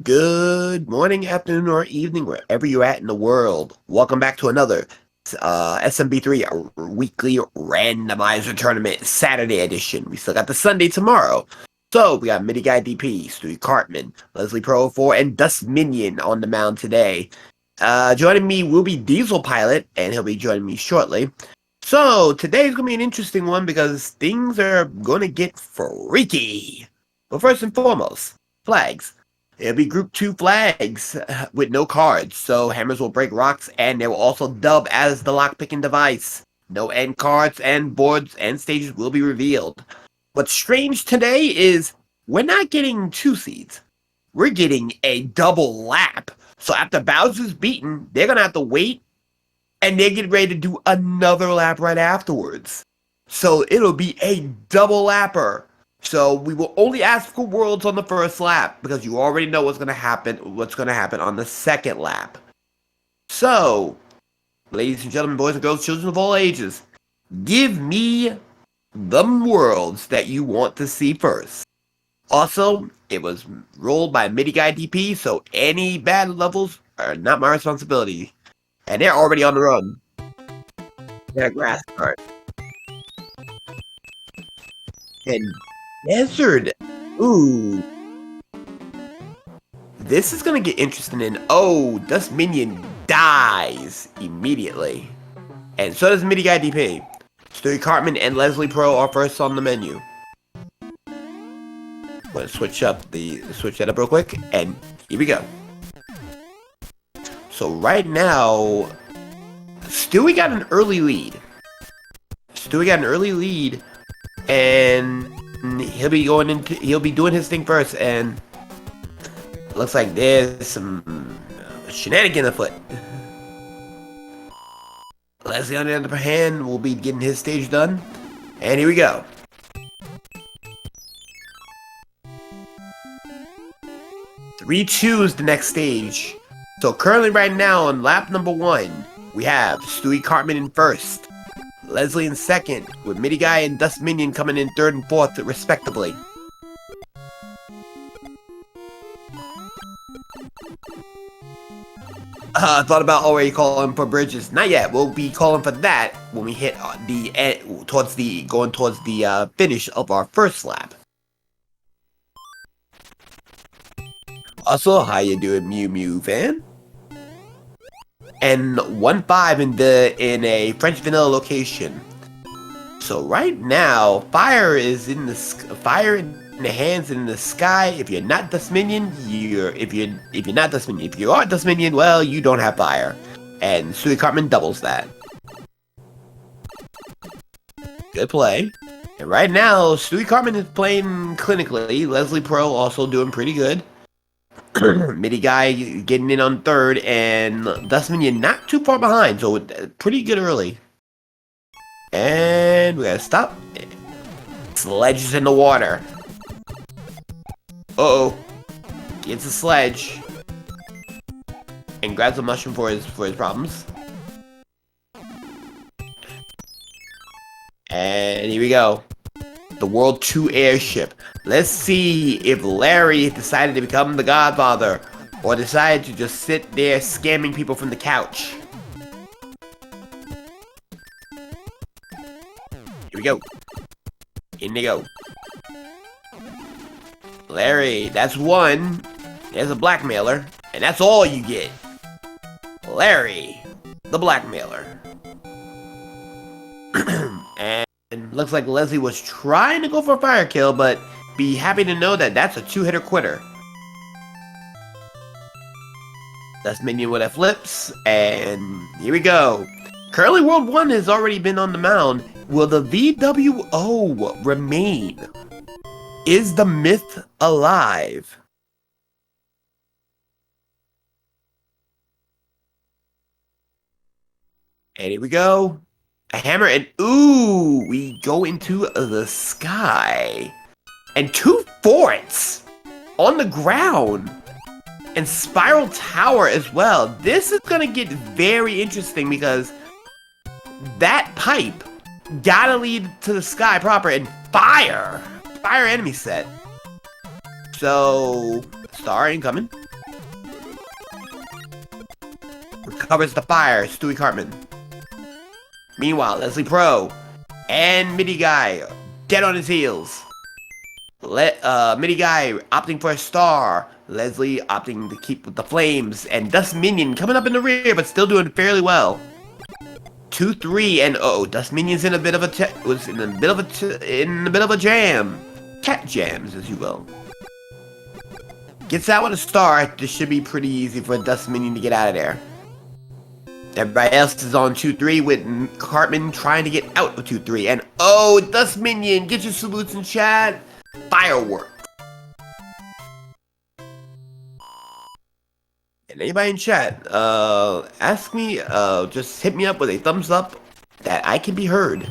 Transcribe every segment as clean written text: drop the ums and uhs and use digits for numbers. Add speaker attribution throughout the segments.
Speaker 1: Good morning, afternoon, or evening, wherever you're at in the world. Welcome back to another SMB3 weekly randomizer tournament, Saturday edition. We still got the Sunday tomorrow. So we got Midi Guy DP, Stewie Cartman, Leslie Pro 4, and Dust Minion on the mound today. Joining me will be Diesel Pilot, and he'll be joining me shortly. So today's gonna be an interesting one because things are gonna get freaky. But first and foremost, flags. It'll be Group 2 flags with no cards, so hammers will break rocks, and they will also dub as the lockpicking device. No end cards, and boards and stages will be revealed. What's strange today is we're not getting 2 seeds. We're getting a double lap. So after Bowser's beaten, they're going to have to wait, and they're getting ready to do another lap right afterwards. So it'll be a double lapper. So we will only ask for worlds on the first lap because you already know what's going to happen on the second lap. So, ladies and gentlemen, boys and girls, children of all ages, give me the worlds that you want to see first. Also, it was rolled by Midi Guy DP, so any bad levels are not my responsibility. And they're already on the run. They're a grass cart. And Desert. Ooh. This is gonna get interesting, and oh, Dust Minion dies immediately. And so does Midi Guy DP. Stewie Cartman and Leslie Pro are first on the menu. I'm gonna switch that up real quick, and here we go. So right now, Stewie got an early lead. And he'll be doing his thing first, and looks like there's some shenanigans afoot. Leslie, on the other hand, will be getting his stage done, and here we go. Three 2 is the next stage. So currently, right now on lap number 1, we have Stewie Cartman in first, Leslie in second, with Midi Guy and Dust Minion coming in third and fourth, respectively. I thought about already calling for bridges. Not yet. We'll be calling for that when we hit the end, going towards the finish of our first lap. Also, how you doing, Mew Mew fan? And 1-5 in a French vanilla location. So right now, fire in the hands in the sky. If you're not Dust Minion, if you're not Dust Minion. If you are Dust Minion, well, you don't have fire. And Stewie Cartman doubles that. Good play. And right now, Stewie Cartman is playing clinically. Leslie Pro also doing pretty good. Midi Guy getting in on third, and Dust Minion not too far behind, so pretty good early. And we gotta stop. Sledge is in the water. Uh-oh. Gets a sledge. And grabs a mushroom for his problems. And here we go. The World 2 airship. Let's see if Larry decided to become the Godfather, or decided to just sit there scamming people from the couch. Here we go. In they go. Larry, that's one. There's a blackmailer, and that's all you get. Larry, the blackmailer. And looks like Leslie was trying to go for a fire kill, but be happy to know that that's a 2-hitter quitter. Dust Minion with a flips, and here we go. Currently, World 1 has already been on the mound. Will the VWO remain? Is the myth alive? And here we go. A hammer, and ooh, we go into the sky. And 2 forts on the ground. And Spiral Tower as well. This is gonna get very interesting because that pipe gotta lead to the sky proper, and fire enemy set. So, star incoming. covers the fire, Stewie Cartman. Meanwhile, Leslie Pro and Midi Guy dead on his heels. Midi Guy opting for a star. Leslie opting to keep with the flames, and Dust Minion coming up in the rear, but still doing fairly well. 2-3, and Dust Minion's in a bit of a jam. Cat jams, as you will. Gets out with a star. This should be pretty easy for Dust Minion to get out of there. Everybody else is on 2-3 with Cartman trying to get out of 2-3. And Dust Minion, get your salutes in chat. Firework. And anybody in chat, ask me, just hit me up with a thumbs up that I can be heard.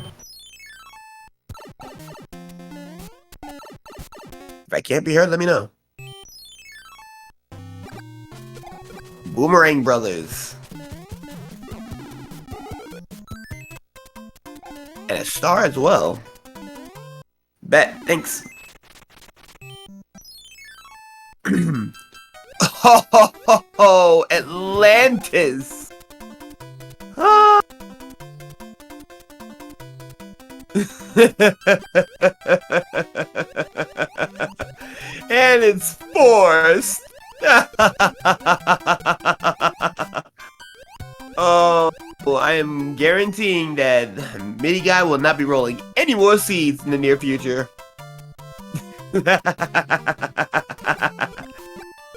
Speaker 1: If I can't be heard, let me know. Boomerang Brothers. And a star as well. Bet, thanks. Oh, Atlantis! Ah. And it's forced! Oh, I am guaranteeing that Midi Guy will not be rolling any more seeds in the near future.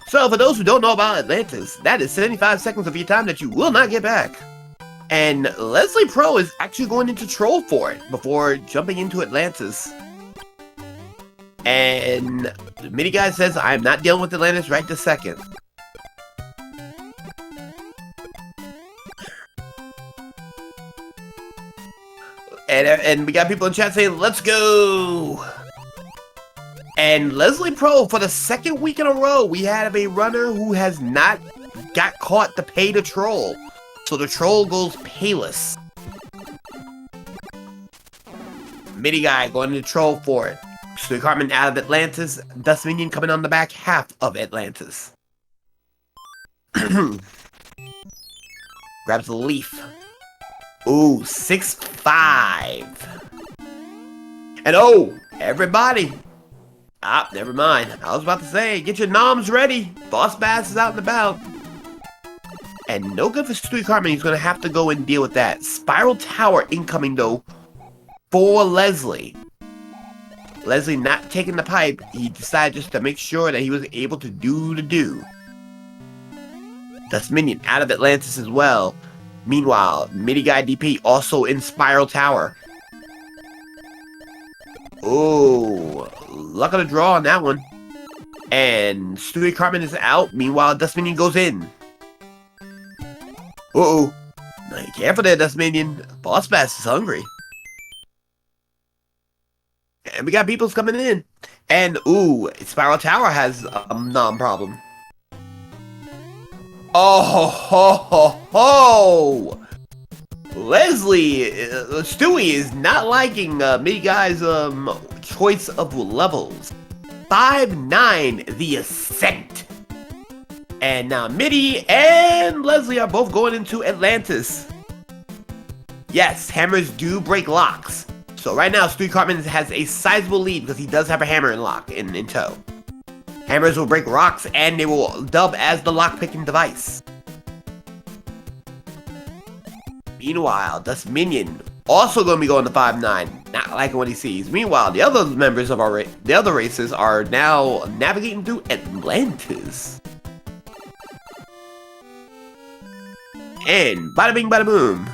Speaker 1: So, for those who don't know about Atlantis, that is 75 seconds of your time that you will not get back. And Leslie Pro is actually going into Troll for it before jumping into Atlantis. And Midi Guy says, I am not dealing with Atlantis right this second. And we got people in chat saying, let's go! And Leslie Pro, for the second week in a row, we have a runner who has not got caught to pay the troll. So the troll goes payless. Midi Guy going to troll for it. Stewie Cartman out of Atlantis. Dust Minion coming on the back half of Atlantis. Grabs the leaf. Ooh, 6-5. And everybody. Never mind. I was about to say, get your noms ready. Boss Bass is out and about. And no good for Stewie Cartman. He's going to have to go and deal with that. Spiral Tower incoming, though, for Leslie. Leslie not taking the pipe. He decided just to make sure that he was able to do the do. Dust Minion out of Atlantis as well. Meanwhile, Midi Guy DP also in Spiral Tower. Oh, luck of the draw on that one. And Stewie Cartman is out. Meanwhile, Dust Minion goes in. Now, careful there, Dust Minion. Boss Bass is hungry. And we got people's coming in. And, Spiral Tower has a non-problem. Leslie, Stewie is not liking Midi Guy's choice of levels. 5-9, the Ascent. And now Midi and Leslie are both going into Atlantis. Yes, hammers do break locks. So right now, Stewie Cartman has a sizable lead because he does have a hammer in tow. Hammers will break rocks and they will dub as the lock-picking device. Meanwhile, Dust Minion also going to be going to 5-9, not liking what he sees. Meanwhile, the other members of the other races are now navigating through Atlantis. And bada bing bada boom.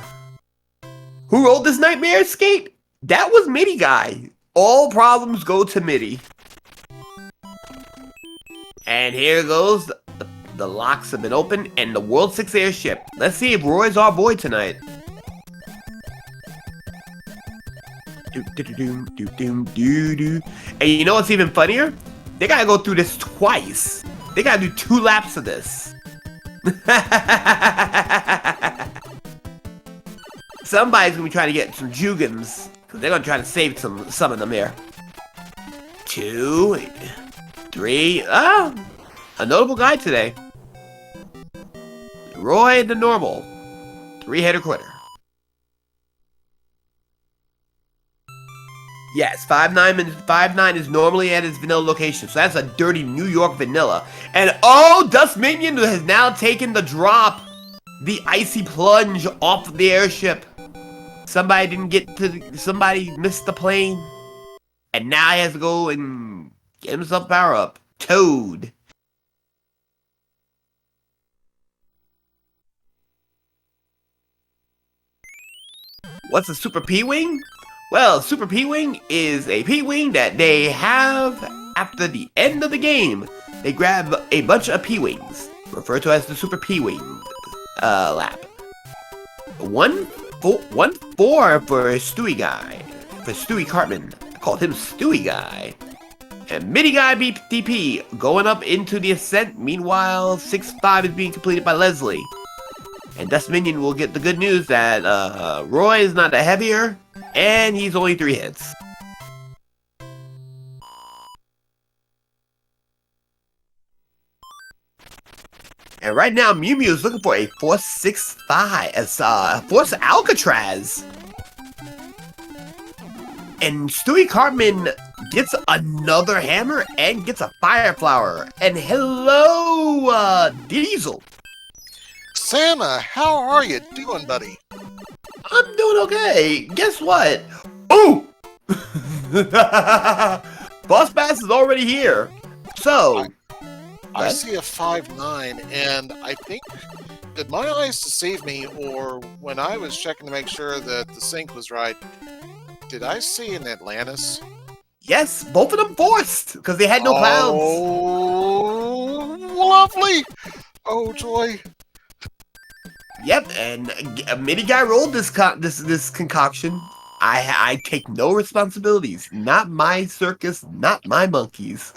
Speaker 1: Who rolled this Nightmare Skate? That was Midi Guy. All problems go to Midi. And here goes, the locks have been opened, and the World 6 airship. Let's see if Roy's our boy tonight. And you know what's even funnier? They gotta go through this twice. They gotta do 2 laps of this. Somebody's gonna be trying to get some Jugans, because they're gonna try to save some of them here. 2, 3, a notable guy today. Roy the Normal. Three-header quitter. Yes, 5'9" is normally at his vanilla location, so that's a dirty New York vanilla. And oh, Dust Minion has now taken the drop, the icy plunge off the airship. Somebody missed the plane, and now he has to go and get himself power up. Toad. What's a Super P-Wing? Well, Super P-Wing is a P-Wing that they have after the end of the game. They grab a bunch of P-Wings, referred to as the Super P-Wing lap. 1-4 for Stewie Guy, for Stewie Cartman. I called him Stewie Guy. And Mini Guy DP going up into the ascent. Meanwhile, 6-5 is being completed by Leslie. And Dust Minion will get the good news that Roy is not a heavier, and he's only 3 hits. And right now, Mew Mew is looking for a Force 6-5 as Force Alcatraz. And Stewie Cartman gets another hammer and gets a Fire Flower. And hello, Diesel.
Speaker 2: Santa, how are you doing, buddy?
Speaker 1: I'm doing okay. Guess what? Ooh! Boss Bass is already here. So,
Speaker 2: I see a 5'9", and I think, did my eyes deceive me, or when I was checking to make sure that the sync was right, did I see an Atlantis?
Speaker 1: Yes, both of them forced, because they had no clouds.
Speaker 2: Oh, lovely! Oh, joy.
Speaker 1: Yep, and a Mini Guy rolled this concoction. I take no responsibilities. Not my circus, not my monkeys.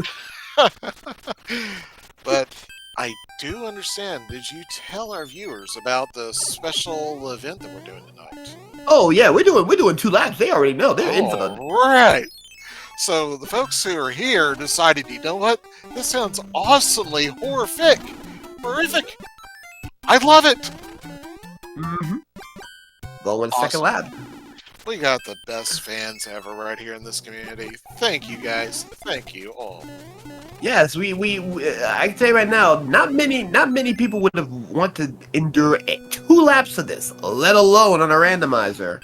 Speaker 2: But I do understand. Did you tell our viewers about the special event that we're doing tonight?
Speaker 1: Oh yeah, we're doing 2 laps. They already know. They're in for the
Speaker 2: right. So the folks who are here decided, you know what? This sounds awesomely horrific. Horrific. I love it.
Speaker 1: Mm-hmm. Going
Speaker 2: Awesome.
Speaker 1: second lap.
Speaker 2: We got the best fans ever right here in this community. Thank you guys. Thank you all.
Speaker 1: Yes, we I can tell you right now, not many people would have want to endure 2 laps of this, let alone on a randomizer.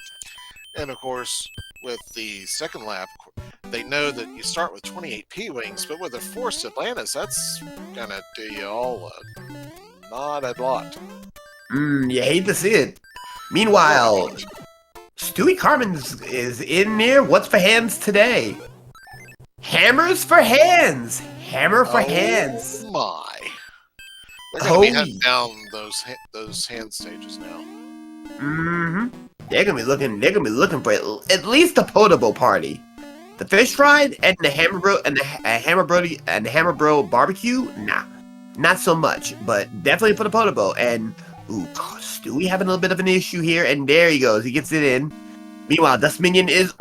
Speaker 2: And of course, with the second lap, they know that you start with 28 P-Wings, but with a Forced Atlantis, that's gonna do you all not a lot.
Speaker 1: You hate to see it. Meanwhile, Stewie Cartman is in there. What's for hands today? Hammers for hands. Hammer for hands.
Speaker 2: My. They're gonna be hunting down those hand stages now.
Speaker 1: Mm-hmm. They're gonna be looking for at least a potable party. The fish ride and the Hammer Bro and the Hammer Bro barbecue, nah, not so much. But definitely for the potable. And ooh, Stewie having a little bit of an issue here, and there he goes. He gets it in. Meanwhile, Dust Minion is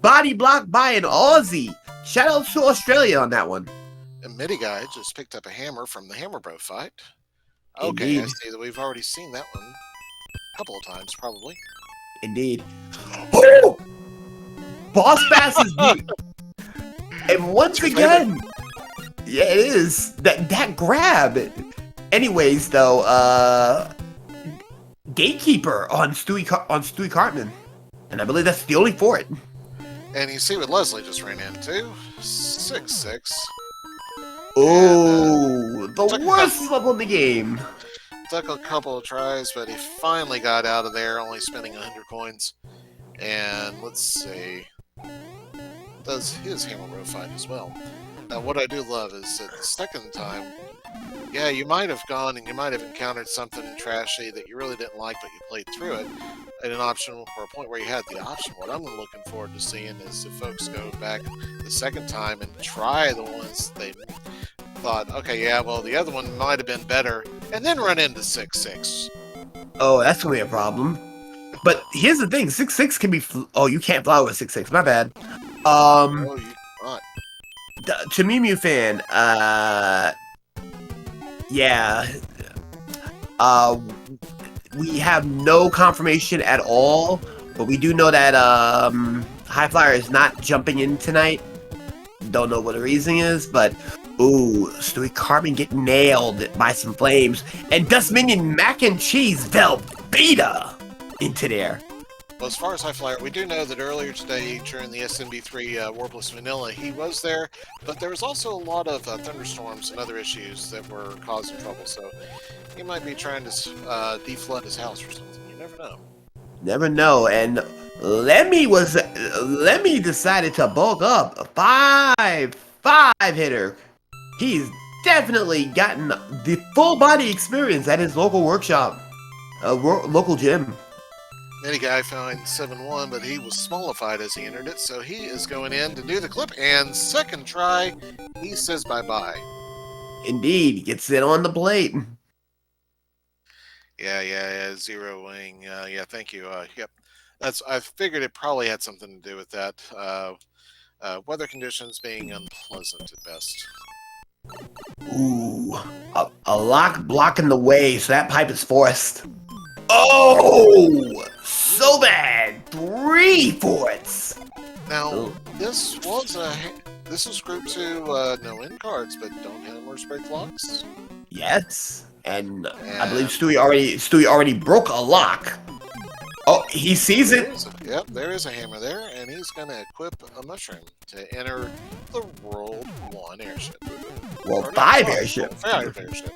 Speaker 1: body blocked by an Aussie. Shout out to Australia on that one.
Speaker 2: And Midi Guy just picked up a hammer from the Hammer Bro fight. Okay,
Speaker 1: Indeed.
Speaker 2: I see that we've already seen that one a couple of times, probably.
Speaker 1: Indeed. Oh! Boss Bass is deep. And once again, yeah, it is. That grab. Anyways, though, Gatekeeper on Stewie Cartman. And I believe that's the only for it.
Speaker 2: And you see what Leslie just ran into. 6-6.
Speaker 1: Oh, the worst level in the game.
Speaker 2: Took a couple of tries, but he finally got out of there, only spending 100 coins. And let's see. Does his Hammer Bro fight as well. Now, what I do love is that the second time, yeah, you might have gone and you might have encountered something trashy that you really didn't like, but you played through it at an option or a point where you had the option. What I'm looking forward to seeing is if folks go back the second time and try the ones they thought, okay, yeah, well, the other one might have been better, and then run into 6-6.
Speaker 1: Oh, that's gonna be a problem. But here's the thing: 6-6 can be. Oh, you can't fly with 6-6. My bad.
Speaker 2: Oh, you not.
Speaker 1: To Mew Mew fan, yeah. we have no confirmation at all, but we do know that High Flyer is not jumping in tonight. Don't know what the reason is, but ooh, Stewie Carbon get nailed by some flames, and Dust Minion Mac and Cheese Velveeta into there.
Speaker 2: Well, as far as High Flyer, we do know that earlier today during the SMB3 Warpless Vanilla, he was there, but there was also a lot of thunderstorms and other issues that were causing trouble, so he might be trying to deflood his house or something. You never know.
Speaker 1: Never know, and Lemmy decided to bulk up. Five hitter. He's definitely gotten the full body experience at his local workshop, local gym.
Speaker 2: Many guy found 7-1, but he was smallified as he entered it, so he is going in to do the clip, and second try, he says bye-bye.
Speaker 1: Indeed, gets it on the plate.
Speaker 2: Yeah, zeroing. Yeah, thank you. Yep, I figured it probably had something to do with that. Weather conditions being unpleasant at best.
Speaker 1: Ooh, a lock blocking the way, so that pipe is forced. Oh, so bad. 3 fourths.
Speaker 2: Now, this is group 2, no end cards, but don't hammers break locks.
Speaker 1: Yes, and I believe Stewie already broke a lock. Oh, he sees it.
Speaker 2: Yep, there is a hammer there, and he's going to equip a mushroom to enter the World 1 airship.
Speaker 1: World 5 airship.
Speaker 2: 5 airship.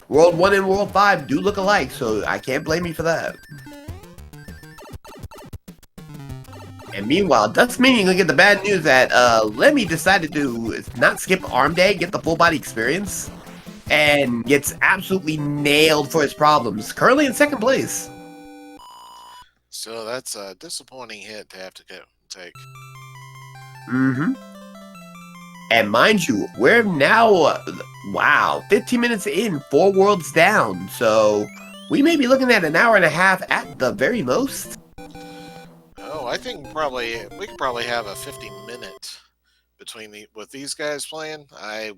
Speaker 1: World 1 and World 5 do look alike, so I can't blame you for that. And meanwhile, Dust Minion gonna get the bad news that Lemmy decided to not skip Arm Day, get the full body experience, and gets absolutely nailed for his problems. Currently in second place.
Speaker 2: So that's a disappointing hit to have to take.
Speaker 1: Mm-hmm. And mind you, we're now, wow, 15 minutes in, 4 worlds down. So we may be looking at an hour and a half at the very most.
Speaker 2: Oh, I think we could probably have a 50-minute with these guys playing. I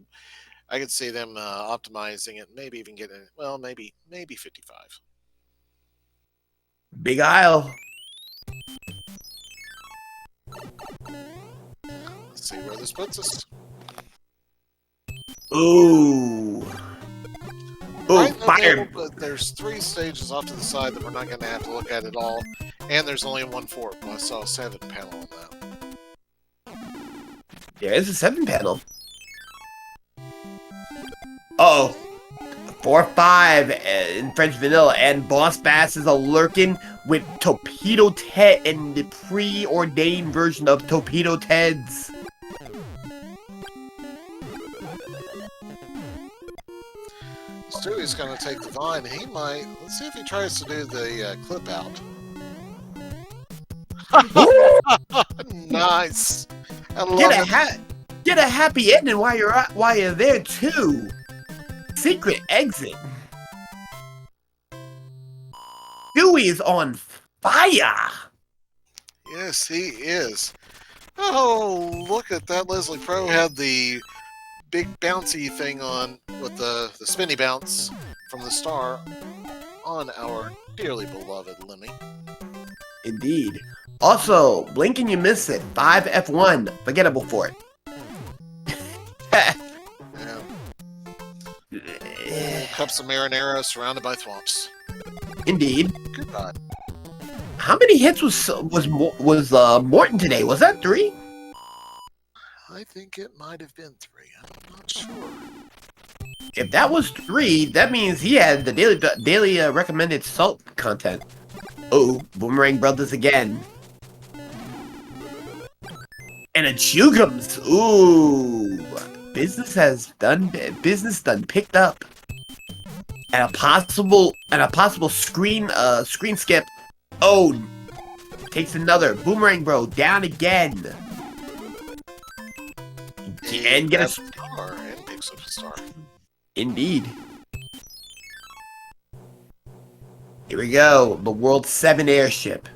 Speaker 2: could see them optimizing it, maybe even getting maybe 55.
Speaker 1: Big Isle.
Speaker 2: Let's see where this puts us.
Speaker 1: Ooh. Ooh, fire.
Speaker 2: There's 3 stages off to the side that we're not going to have to look at all, and there's only 1 fort. Well, I saw a 7 panel on that.
Speaker 1: There is a 7 panel. Uh-oh. 4-5 in French Vanilla, and Boss Bass is lurking with Torpedo Ted and the preordained version of Torpedo Teds.
Speaker 2: Stewie's going to take the vine. He might. Let's see if he tries to do the clip out. Nice.
Speaker 1: Get a happy ending while you're there too. Secret exit. Stewie is on fire.
Speaker 2: Yes, he is. Oh, look at that. Leslie Pro had the big bouncy thing on with the spinny bounce from the star on our dearly beloved Lemmy.
Speaker 1: Indeed. Also, blink and you miss it. 5 F1. Forgettable for it.
Speaker 2: Yeah. Cups of marinara surrounded by thwomps.
Speaker 1: Indeed.
Speaker 2: Good God.
Speaker 1: How many hits was Morton today? Was that 3?
Speaker 2: I think it might have been 3. I'm not sure.
Speaker 1: If that was 3, that means he had the daily recommended salt content. Oh, Boomerang Brothers again. And a Jugums. Ooh, business done picked up. And a possible screen skip. Oh, takes another Boomerang Bro down again. And get a
Speaker 2: star and picks up a star.
Speaker 1: Indeed. Here we go. The World 7 airship.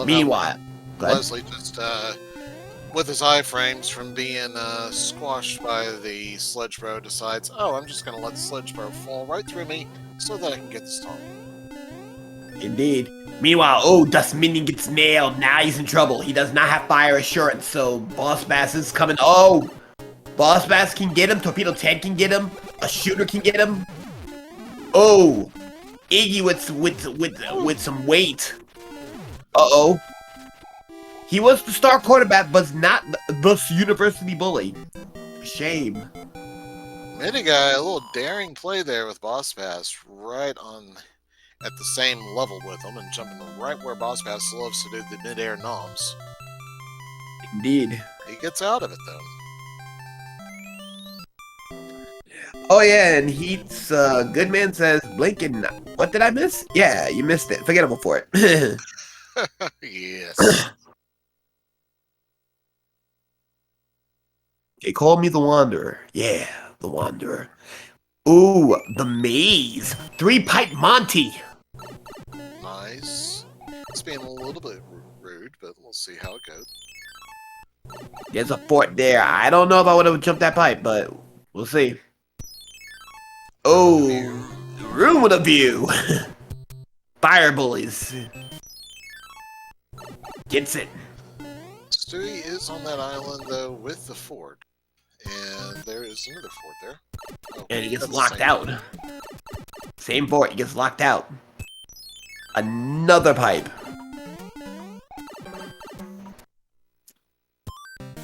Speaker 1: Meanwhile,
Speaker 2: Leslie just with his iframes from being squashed by the Sledge Bro decides, oh, I'm just going to let the Sledge Bro fall right through me. so that I can get the star.
Speaker 1: Indeed. Meanwhile, oh, Dust Minion gets nailed. Now he's in trouble. He does not have fire assurance, so Boss Bass is coming. Oh, Boss Bass can get him. Torpedo Ted can get him. A shooter can get him. Oh, Iggy with some weight. Uh-oh. He was the star quarterback, but not the university bully. Shame.
Speaker 2: Mini guy, a little daring play there with Boss Bass, right on at the same level with him, and jumping right where Boss Bass loves to do the mid-air noms.
Speaker 1: Indeed.
Speaker 2: He gets out of it though.
Speaker 1: Oh yeah, and Heat's Goodman says, Blinken, what did I miss? Yeah, you missed it. Forgettable for it.
Speaker 2: Yes.
Speaker 1: They call me the Wanderer. Yeah, the Wanderer. Ooh, the maze. 3-pipe Monty.
Speaker 2: Nice. It's being a little bit rude, but we'll see how it goes.
Speaker 1: There's a fort there. I don't know if I would have jumped that pipe, but we'll see. Oh, room with a view. Fire bullies. Gets it.
Speaker 2: Stewie is on that island though with the fort. And there is another fort there. Oh,
Speaker 1: And he gets
Speaker 2: that's
Speaker 1: locked
Speaker 2: the same
Speaker 1: out.
Speaker 2: one.
Speaker 1: Same fort, he gets locked out. Another pipe.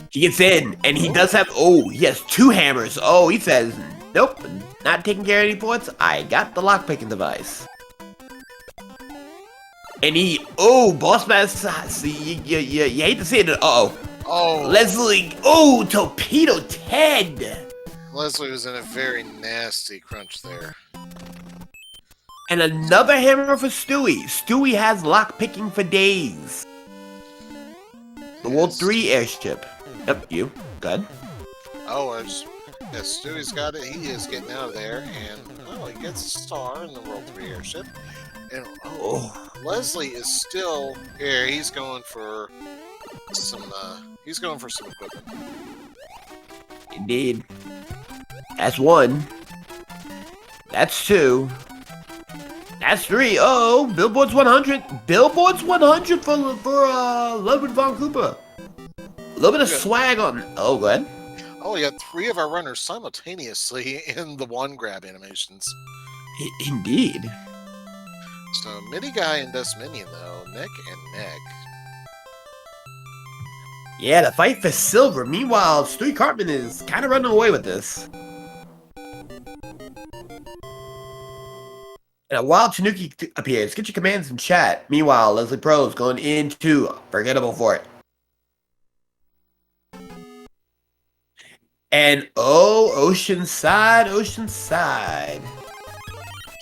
Speaker 1: He gets in, and he does have, oh, he has 2 hammers. Oh, he says, nope, not taking care of any ports. I got the lockpicking device. And he, oh, Boss Bass, see, you hate to see it. Uh-oh.
Speaker 2: Oh,
Speaker 1: Leslie, oh, Torpedo Ted.
Speaker 2: Leslie was in a very nasty crunch there.
Speaker 1: And another hammer for Stewie. Stewie has lockpicking for days. The World 3 airship. Yep, you. Good.
Speaker 2: Oh, yes, Stewie's got it. He is getting out of there, and oh, he gets a star in the World 3 airship. And
Speaker 1: Oh,
Speaker 2: Leslie is still here. He's going for some. He's going for some equipment.
Speaker 1: indeed. That's 1. That's 2. That's 3. Oh, Billboard's 100. Billboard's 100 for Ludwig von Cooper. A little bit of swag on. Oh, good.
Speaker 2: Oh, we got 3 of our runners simultaneously in the one grab animations.
Speaker 1: Indeed.
Speaker 2: So Mini Guy and Dust Minion though, neck and neck.
Speaker 1: Yeah, the fight for silver. Meanwhile, Stewie Cartman is kind of running away with this. And a wild Tanuki appears. Get your commands in chat. Meanwhile, Leslie Pro's going into Forgettable Fort. And oh, Oceanside.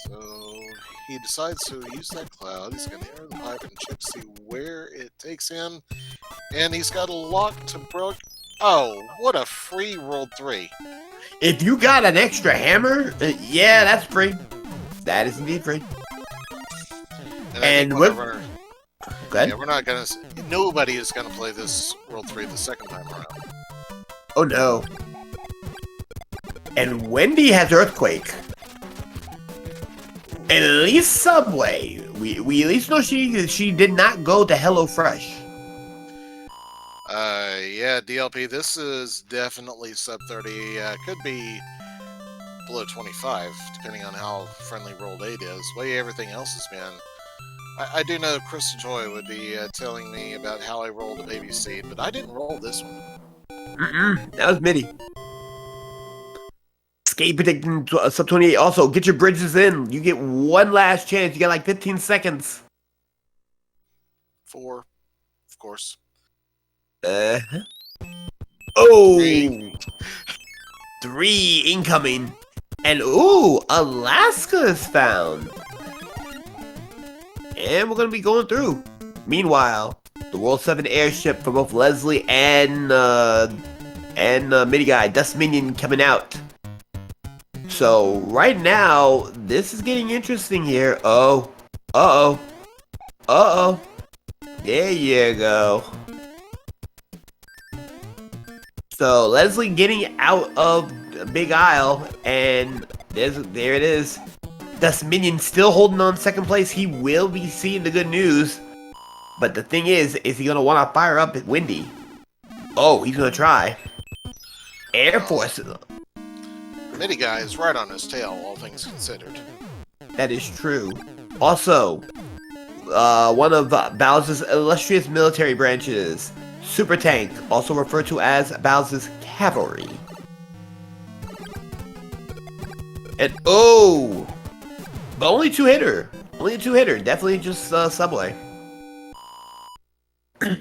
Speaker 2: So he decides to use that cloud. He's going to enter the pipe and check to see where it takes him. And he's got a lock to broke. Oh, what a free World 3.
Speaker 1: If you got an extra hammer, yeah, that's free. That is indeed free.
Speaker 2: And
Speaker 1: we're
Speaker 2: runner,
Speaker 1: good.
Speaker 2: yeah, we're not going to. Nobody is going to play this World 3 the second time around.
Speaker 1: Oh no. And Wendy has Earthquake. At least Subway. We at least know she did not go to HelloFresh.
Speaker 2: Yeah, DLP, this is definitely sub 30. Could be below 25, depending on how friendly Rolled 8 is. The way everything else has been. I do know Chris Joy would be telling me about how I rolled a baby seed, but I didn't roll this one.
Speaker 1: That was MIDI. Skate predicting sub 28. Also, get your bridges in. You get one last chance. You got like 15 seconds.
Speaker 2: 4, of course.
Speaker 1: Oh! 3 incoming. And ooh, Alaska is found. And we're going to be going through. Meanwhile, the World 7 airship for both Leslie and Mini Guy, Dust Minion coming out. So, right now, this is getting interesting here. Oh. Uh-oh. Uh-oh. There you go. So, Leslie getting out of Big Isle, and there it is. Dust Minion still holding on second place. He will be seeing the good news. But the thing is he going to want to fire up at Windy? Oh, he's going to try. Air Force.
Speaker 2: Midi guy is right on his tail, all things considered.
Speaker 1: That is true. Also, one of Bowser's illustrious military branches, Super Tank, also referred to as Bowser's Cavalry. And oh, but only two hitter. Only a two hitter. Definitely just Subway.
Speaker 2: So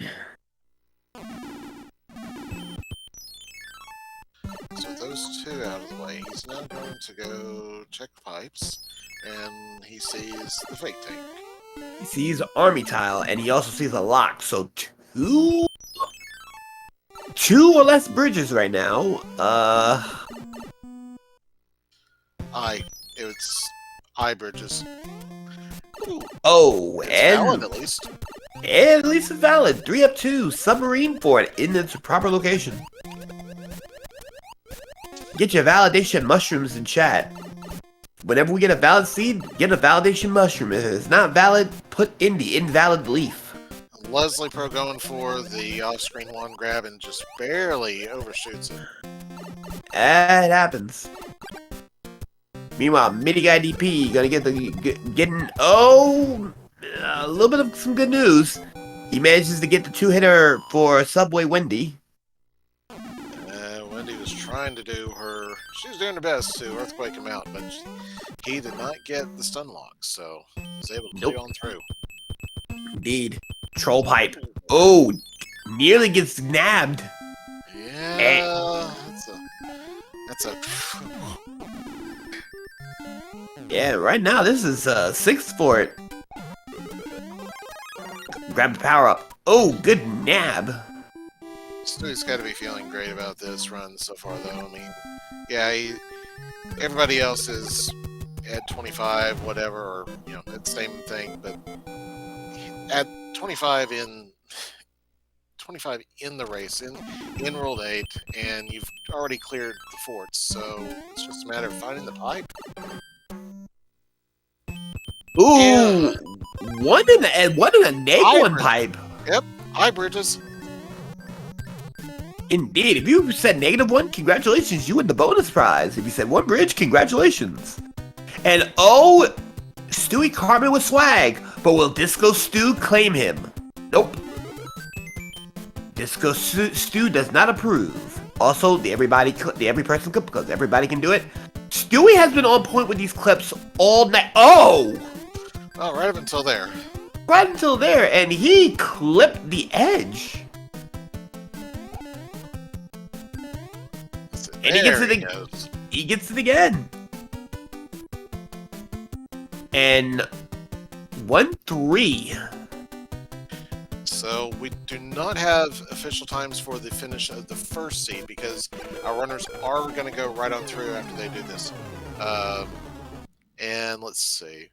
Speaker 2: those two out of the way, he's now going to go check pipes, and he sees the fake tank.
Speaker 1: He sees Army Tile, and he also sees a lock. So two or less bridges right now.
Speaker 2: It's I bridges. Ooh,
Speaker 1: Oh,
Speaker 2: it's
Speaker 1: and
Speaker 2: valid at least.
Speaker 1: at least it's valid. 3 up 2. Submarine Fort in its proper location. Get your validation mushrooms in chat. Whenever we get a valid seed, get a validation mushroom. If it's not valid, put in the invalid leaf.
Speaker 2: Leslie Pro going for the off-screen one grab and just barely overshoots it.
Speaker 1: It happens. Meanwhile, Midi Guy DP gonna getting a little bit of some good news. He manages to get the two-hitter for Subway Wendy.
Speaker 2: Wendy was trying to do she was doing her best to earthquake him out, but he did not get the stun lock, so he was able to play on through.
Speaker 1: Indeed. Troll Pipe. Oh, nearly gets nabbed.
Speaker 2: Yeah, that's a
Speaker 1: Yeah, right now this is 6th for it. Grab the power up. Oh, good nab.
Speaker 2: Stewie's got to be feeling great about this run so far, though. I mean, yeah, everybody else is at 25, whatever, or it's the same thing. But at 25 in the race, in World 8, and you've already cleared the forts, so it's just a matter of finding the pipe.
Speaker 1: Ooh,
Speaker 2: Yeah.
Speaker 1: one in a neg one pipe.
Speaker 2: Yep, hi bridges.
Speaker 1: Indeed, if you said -1, congratulations, you win the bonus prize. If you said one bridge, congratulations. And oh, Stewie Carbon with swag, but will Disco Stew claim him? Nope. Disco Stew does not approve. Also, every person clip, because everybody can do it. Stewie has been on point with these clips all night. Oh!
Speaker 2: Oh, right up until there.
Speaker 1: Right until there, and he clipped the edge. And he gets it again. He gets it again. And 1-3.
Speaker 2: So we do not have official times for the finish of the first seed because our runners are going to go right on through after they do this. And let's see.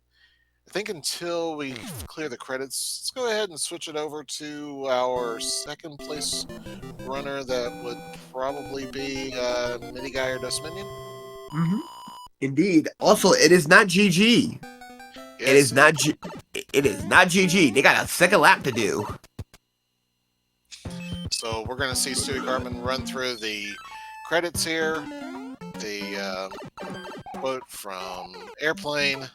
Speaker 2: I think until we clear the credits, let's go ahead and switch it over to our second place runner. That would probably be Midi Guy or Dust Minion.
Speaker 1: Mm-hmm. Indeed. Also, it is not GG.
Speaker 2: Yes.
Speaker 1: It is not. It is not GG. They got a second lap to do.
Speaker 2: So we're going to see Stewie Carmen run through the credits here. The quote from Airplane.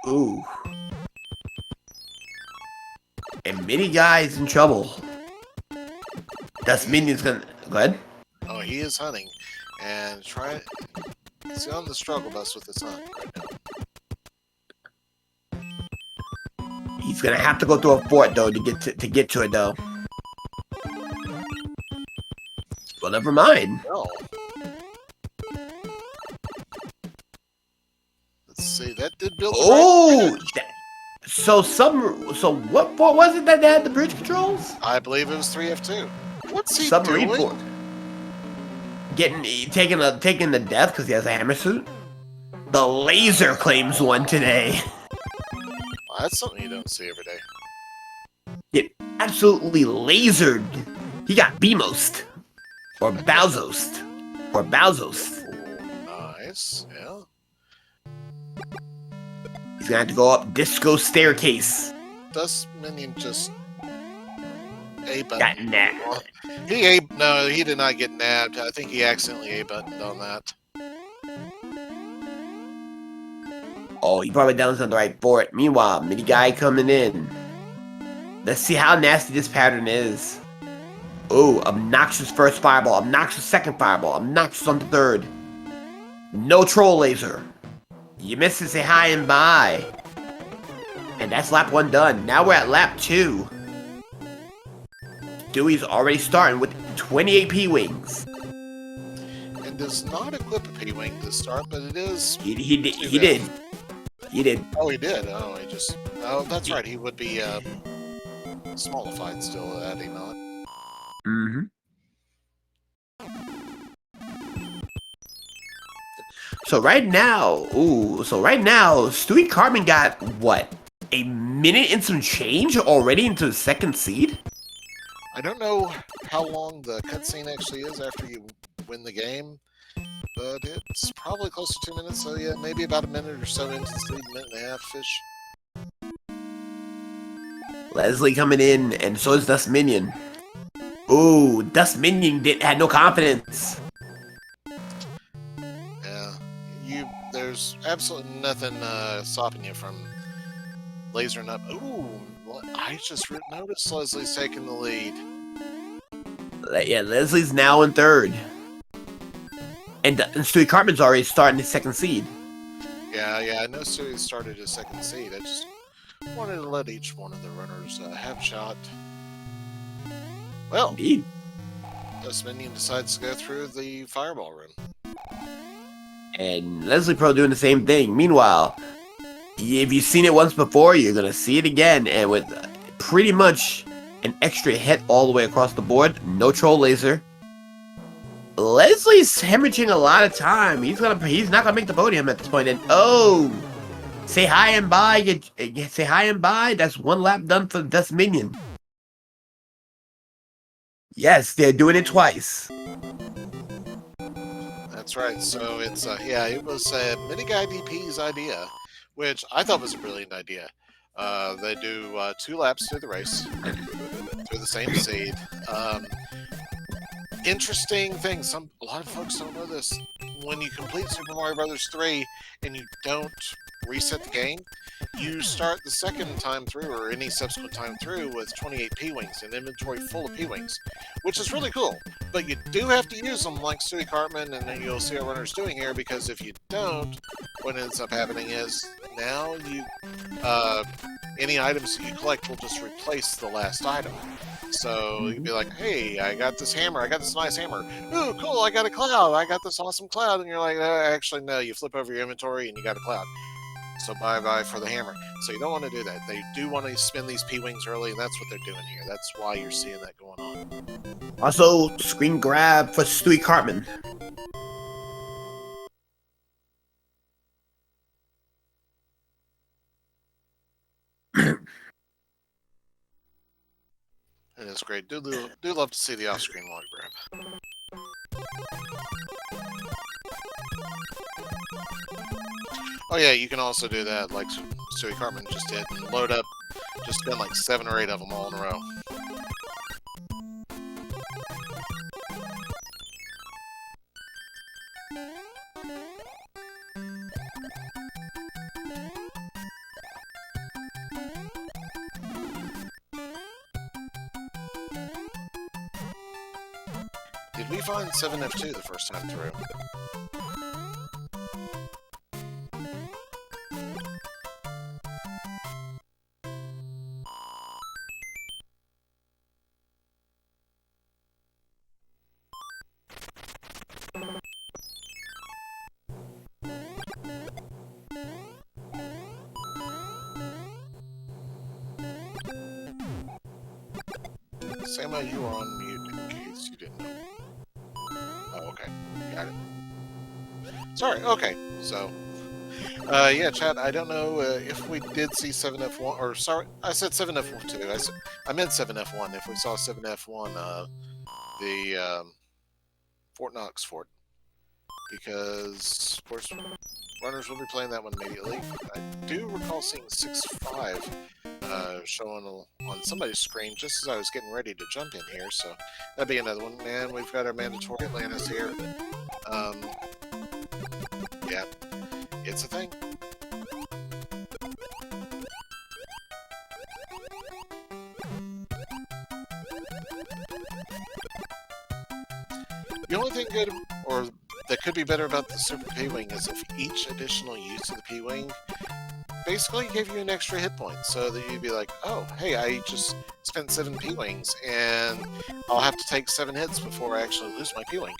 Speaker 1: Ooh. And Mini Guy's in trouble. Dust Minion's gonna... Go ahead.
Speaker 2: Oh, he is hunting. And he's on the struggle bus with his hunt right now.
Speaker 1: He's gonna have to go through a fort, though, to get to it, though. Well, never mind.
Speaker 2: No. Let's see, that did build the
Speaker 1: Oh!
Speaker 2: bridge.
Speaker 1: So what fort was it that they had the bridge controls?
Speaker 2: I believe it was 3F2. What's he
Speaker 1: Submarine
Speaker 2: doing?
Speaker 1: fort. Taking the death because he has a hammer suit. The laser claims one today.
Speaker 2: Well, that's something you don't see every day.
Speaker 1: Get absolutely lasered. He got Bemost. Or Bowzost.
Speaker 2: Ooh, nice. Yeah.
Speaker 1: He's gonna have to go up Disco Staircase.
Speaker 2: Dust Minion just A button.
Speaker 1: Got nabbed.
Speaker 2: Well, no, he did not get nabbed. I think he accidentally A buttoned on that.
Speaker 1: Oh, he probably down on the right for it. Meanwhile, mini guy coming in. Let's see how nasty this pattern is. Oh, obnoxious first fireball, obnoxious second fireball, obnoxious on the third. No troll laser. You missed it, say hi and bye. And that's lap 1 done. Now we're at lap 2. Dewey's already starting with 28 P-Wings.
Speaker 2: And does not equip a P-Wing to start, but it is...
Speaker 1: He did. He did.
Speaker 2: Oh, he did. Oh, he just... Oh, that's right. He would be smallified still, had he not.
Speaker 1: Mm-hmm. So right now, Stewie Cartman got, what, a minute and some change already into the second seed?
Speaker 2: I don't know how long the cutscene actually is after you win the game, but it's probably close to 2 minutes, so yeah, maybe about a minute or so into the seed, minute and a half-ish.
Speaker 1: Leslie coming in, and so is Dust Minion. Ooh, Dust Minion had no confidence.
Speaker 2: Yeah, there's absolutely nothing stopping you from lasering up. Ooh, I just noticed Leslie's taking the lead.
Speaker 1: Yeah, Leslie's now in third. And Stewie Cartman's already starting his second seed.
Speaker 2: Yeah, I know Stewie started his second seed. I just wanted to let each one of the runners have a shot. Well,
Speaker 1: Indeed.
Speaker 2: Dust Minion decides to go through the fireball room.
Speaker 1: And Leslie Pro doing the same thing. Meanwhile, if you've seen it once before, you're going to see it again. And with pretty much an extra hit all the way across the board. No troll laser. Leslie's hemorrhaging a lot of time. He's not going to make the podium at this point. And oh, say hi and bye. Say hi and bye. That's 1 lap done for Dust Minion. Yes, they're doing it twice.
Speaker 2: That's right. So it's it was Mini Guy DP's idea, which I thought was a brilliant idea. They do 2 laps through the race, through the same seed. Interesting thing. A lot of folks don't know this. When you complete Super Mario Bros. 3 and you don't reset the game, you start the second time through, or any subsequent time through, with 28 P-Wings, an inventory full of P-Wings, which is really cool. But you do have to use them like Stewie Cartman, and then you'll see our runners doing here, because if you don't, what ends up happening is now you any items that you collect will just replace the last item. So you'd be like, hey, I got this hammer, I got this nice hammer. Ooh, cool, I got a cloud, I got this awesome cloud. And you're like, actually, no, you flip over your inventory and you got a cloud. So bye-bye for the hammer. So you don't want to do that. They do want to spin these P-Wings early, and that's what they're doing here. That's why you're seeing that going on.
Speaker 1: Also, screen grab for Stewie Cartman.
Speaker 2: And it's great. Do love to see the off-screen log grab. Oh yeah, you can also do that like Stewie Cartman just did, and load up, just spin like 7 or 8 of them all in a row. Did we find 7F2 the first time through? Sam, you were on mute in case you didn't know. Oh, okay. Got it. Sorry, okay. So, yeah, chat, I don't know if we did see 7F1, or sorry, I said 7F2. I meant 7F1. If we saw 7F1, the Fort Knox fort. because, of course, runners will be playing that one immediately. I do recall seeing 6-5 showing on somebody's screen just as I was getting ready to jump in here, so that'd be another one. And we've got our mandatory Atlantis here. Yeah, it's a thing. The only thing good, or that could be better about the Super P-Wing is if each additional use of the P-Wing basically gave you an extra hit point, so that you'd be like, oh, hey, I just spent 7 P-Wings, and I'll have to take 7 hits before I actually lose my P-Wing.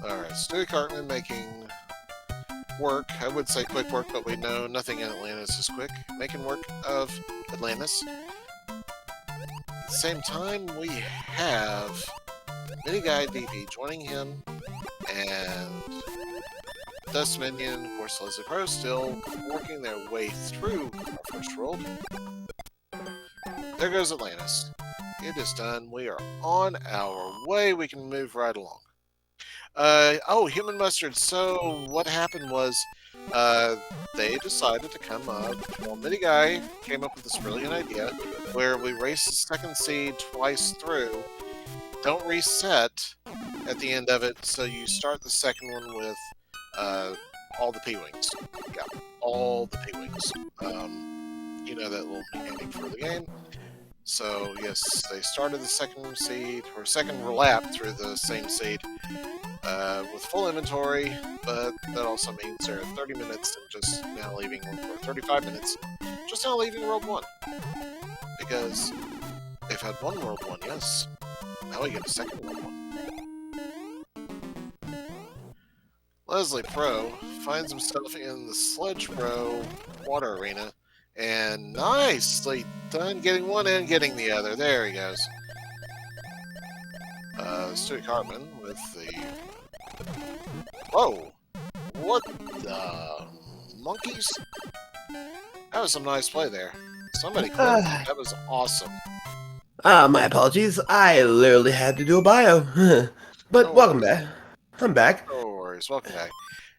Speaker 2: Alright, Stewie Cartman making work. I would say quick work, but we know nothing in Atlantis is quick. Making work of Atlantis. At the same time, we have Mini Guy DP joining him, and Dust Minion, of course, Leslie Pro still working their way through our first world. There goes Atlantis. It is done. We are on our way. We can move right along. Oh, Human Mustard. So what happened was they decided to come up. Well, Mini Guy came up with this brilliant idea where we race the second seed twice through. Don't reset at the end of it, so you start the second one with all the P-Wings. Yeah, all the P-Wings. You know that little mechanic for the game. So, yes, they started the second seed, or second lap through the same seed with full inventory, but that also means they're 30 minutes and just now leaving, or 35 minutes, just now leaving World 1. Because they've had one World 1, yes. Now we get a second World 1. Leslie Pro finds himself in the Sledge Pro water arena, and nicely done getting one and getting the other. There he goes. Stewie Cartman with the... Whoa! What the... monkeys? That was some nice play there. Somebody clipped it. That was awesome.
Speaker 1: My apologies. I literally had to do a bio. But
Speaker 2: No
Speaker 1: welcome
Speaker 2: worries.
Speaker 1: back. I'm back.
Speaker 2: No worries. Welcome back.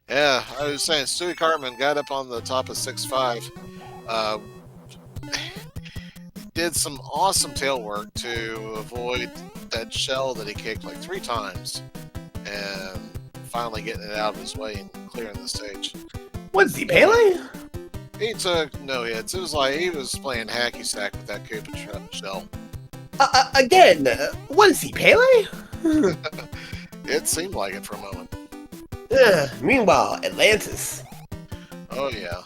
Speaker 2: Yeah, I was saying, Stewie Cartman got up on the top of 6-5. Did some awesome tail work to avoid that shell that he kicked like 3 times, and finally getting it out of his way and clearing the stage.
Speaker 1: What's he, Pele?
Speaker 2: He took no hits. It was like he was playing hacky sack with that Koopa shell.
Speaker 1: Again, what is he, Pele?
Speaker 2: It seemed like it for a moment.
Speaker 1: Meanwhile, Atlantis.
Speaker 2: Oh yeah,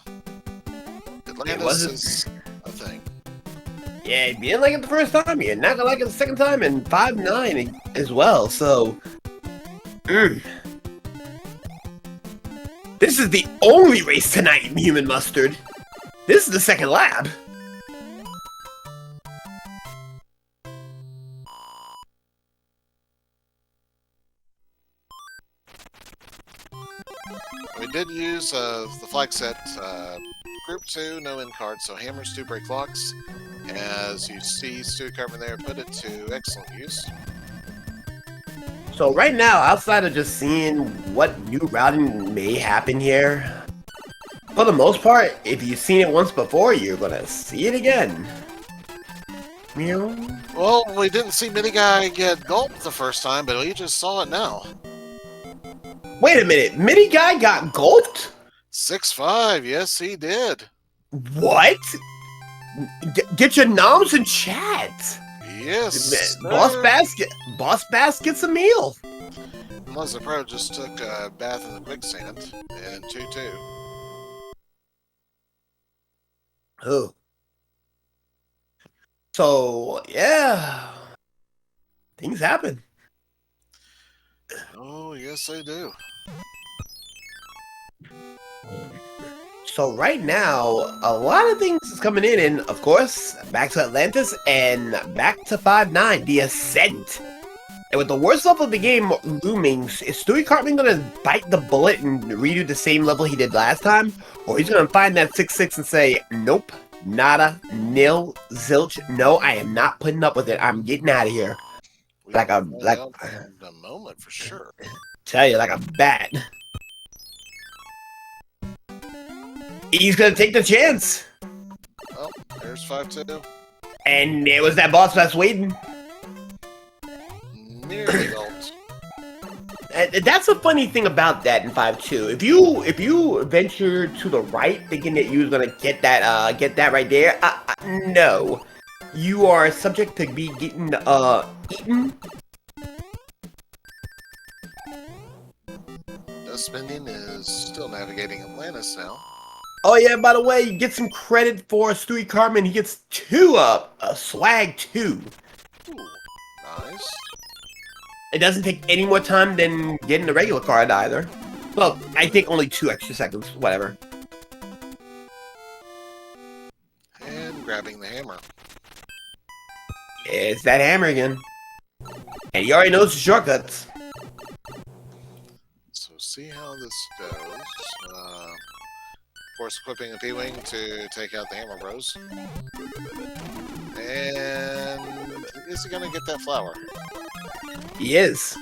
Speaker 2: Atlantis is a thing.
Speaker 1: Yeah, you didn't like it the first time, you're not gonna like it the second time, and 5-9 as well, so... This is the only race tonight, Human Mustard. This is the second lap.
Speaker 2: We did use the flag set Group 2, no end card, so hammers do break locks. As you see, Stewie Cartman there put it to excellent use.
Speaker 1: So right now, outside of just seeing what new routing may happen here, for the most part, if you've seen it once before, you're gonna see it again. Meow.
Speaker 2: Well, we didn't see Mini Guy get gulped the first time, but we just saw it now.
Speaker 1: Wait a minute, Mini Guy got gulped?
Speaker 2: 6-5, yes he did.
Speaker 1: What? Get your noms in chat.
Speaker 2: Yes,
Speaker 1: Boss Bass gets a meal.
Speaker 2: Leslie Pro just took a bath in the quicksand, and 2-2.
Speaker 1: Oh. So, yeah. Things happen.
Speaker 2: Oh, yes they do.
Speaker 1: So right now, a lot of things is coming in, and of course, back to Atlantis and back to 5-9, the Ascent. And with the worst level of the game looming, is Stewie Cartman gonna bite the bullet and redo the same level he did last time? Or he's gonna find that 6-6 and say, nope, nada, nil, zilch, no, I am not putting up with it. I'm getting out of here. Like a
Speaker 2: moment for sure.
Speaker 1: Tell you, like a bat. He's gonna take the chance.
Speaker 2: Oh, there's 5-2.
Speaker 1: And it was that boss that's waiting.
Speaker 2: Nearly don't.
Speaker 1: That's a funny thing about that in 5-2. If you venture to the right, thinking that you're gonna get that right there, no, you are subject to be getting eaten.
Speaker 2: Spending is still navigating Atlantis now.
Speaker 1: Oh yeah, by the way, get some credit for Stewie Cartman. He gets 2 up, a swag 2.
Speaker 2: Ooh, nice.
Speaker 1: It doesn't take any more time than getting the regular card either. Well, I think only 2 extra seconds, whatever.
Speaker 2: And grabbing the hammer.
Speaker 1: It's that hammer again. And he already knows the shortcuts.
Speaker 2: So see how this goes. Force equipping a P-Wing to take out the Hammer Bros. And is he gonna get that flower?
Speaker 1: He is.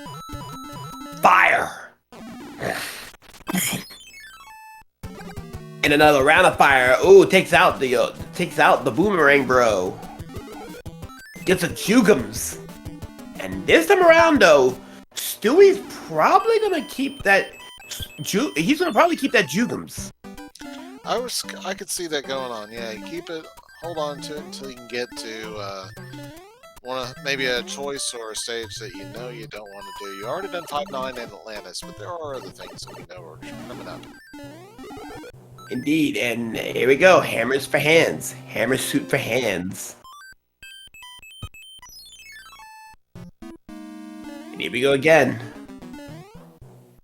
Speaker 1: Fire! And another round of fire. Ooh, takes out the boomerang bro. Gets a Jugums. And this time around though, Stewie's probably gonna keep that. He's gonna probably keep that Jugums.
Speaker 2: I could see that going on. Yeah, you keep it. Hold on to it until you can get to maybe a choice or a stage that you know you don't want to do. You already done 5-9 in Atlantis, but there are other things that we know are coming up.
Speaker 1: Indeed, and here we go. Hammers for hands. Hammer suit for hands. And here we go again.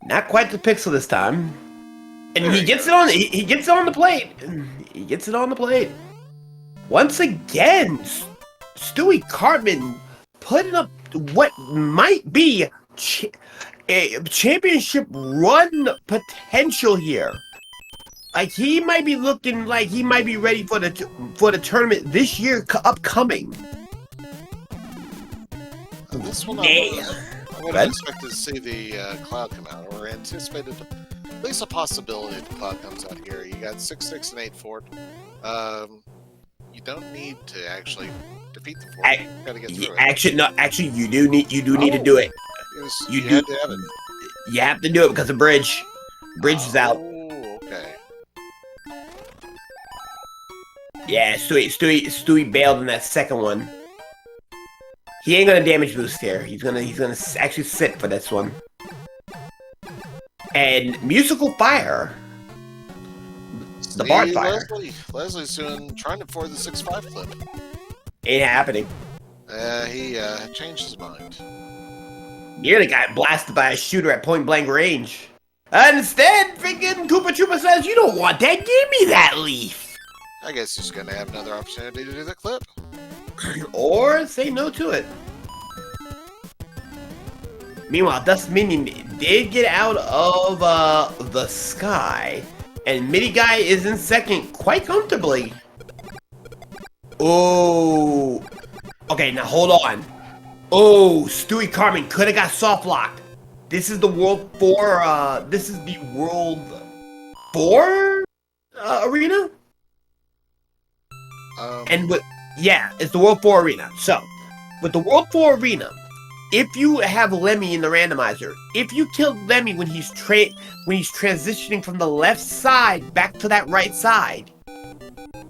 Speaker 1: Not quite the pixel this time. And he gets it on. He gets it on the plate. He gets it on the plate. Once again, Stewie Cartman putting up what might be a championship run potential here. Like he might be looking like he might be ready for the tournament this year upcoming.
Speaker 2: This one I would have expected to see the cloud come out, or anticipated at least a possibility that the cloud comes out here. You got 6-6 and 8 fort. You don't need to actually defeat the fort. You gotta get through it.
Speaker 1: Actually, you do need to do it.
Speaker 2: You had to have it.
Speaker 1: You have to do it because the bridge is out.
Speaker 2: Oh, okay.
Speaker 1: Yeah, Stewie bailed in that second one. He ain't gonna damage boost here. He's gonna actually sit for this one. And musical fire. The bard fire.
Speaker 2: Leslie's trying to afford the 6-5 clip.
Speaker 1: Ain't happening.
Speaker 2: He changed his mind.
Speaker 1: Nearly got blasted by a shooter at point blank range. And instead, freaking Koopa Troopa says, "You don't want that. Give me that leaf."
Speaker 2: I guess he's gonna have another opportunity to do the clip.
Speaker 1: Or say no to it. Meanwhile, Dust Minion did get out of the sky, and Mini Guy is in second quite comfortably. Oh, okay. Now hold on. Oh, Stewie Cartman could have got soft locked. This is the World 4. This is the World 4 arena. And it's the World 4 arena. So, with the World 4 arena, if you have Lemmy in the randomizer, if you kill Lemmy when he's transitioning from the left side back to that right side,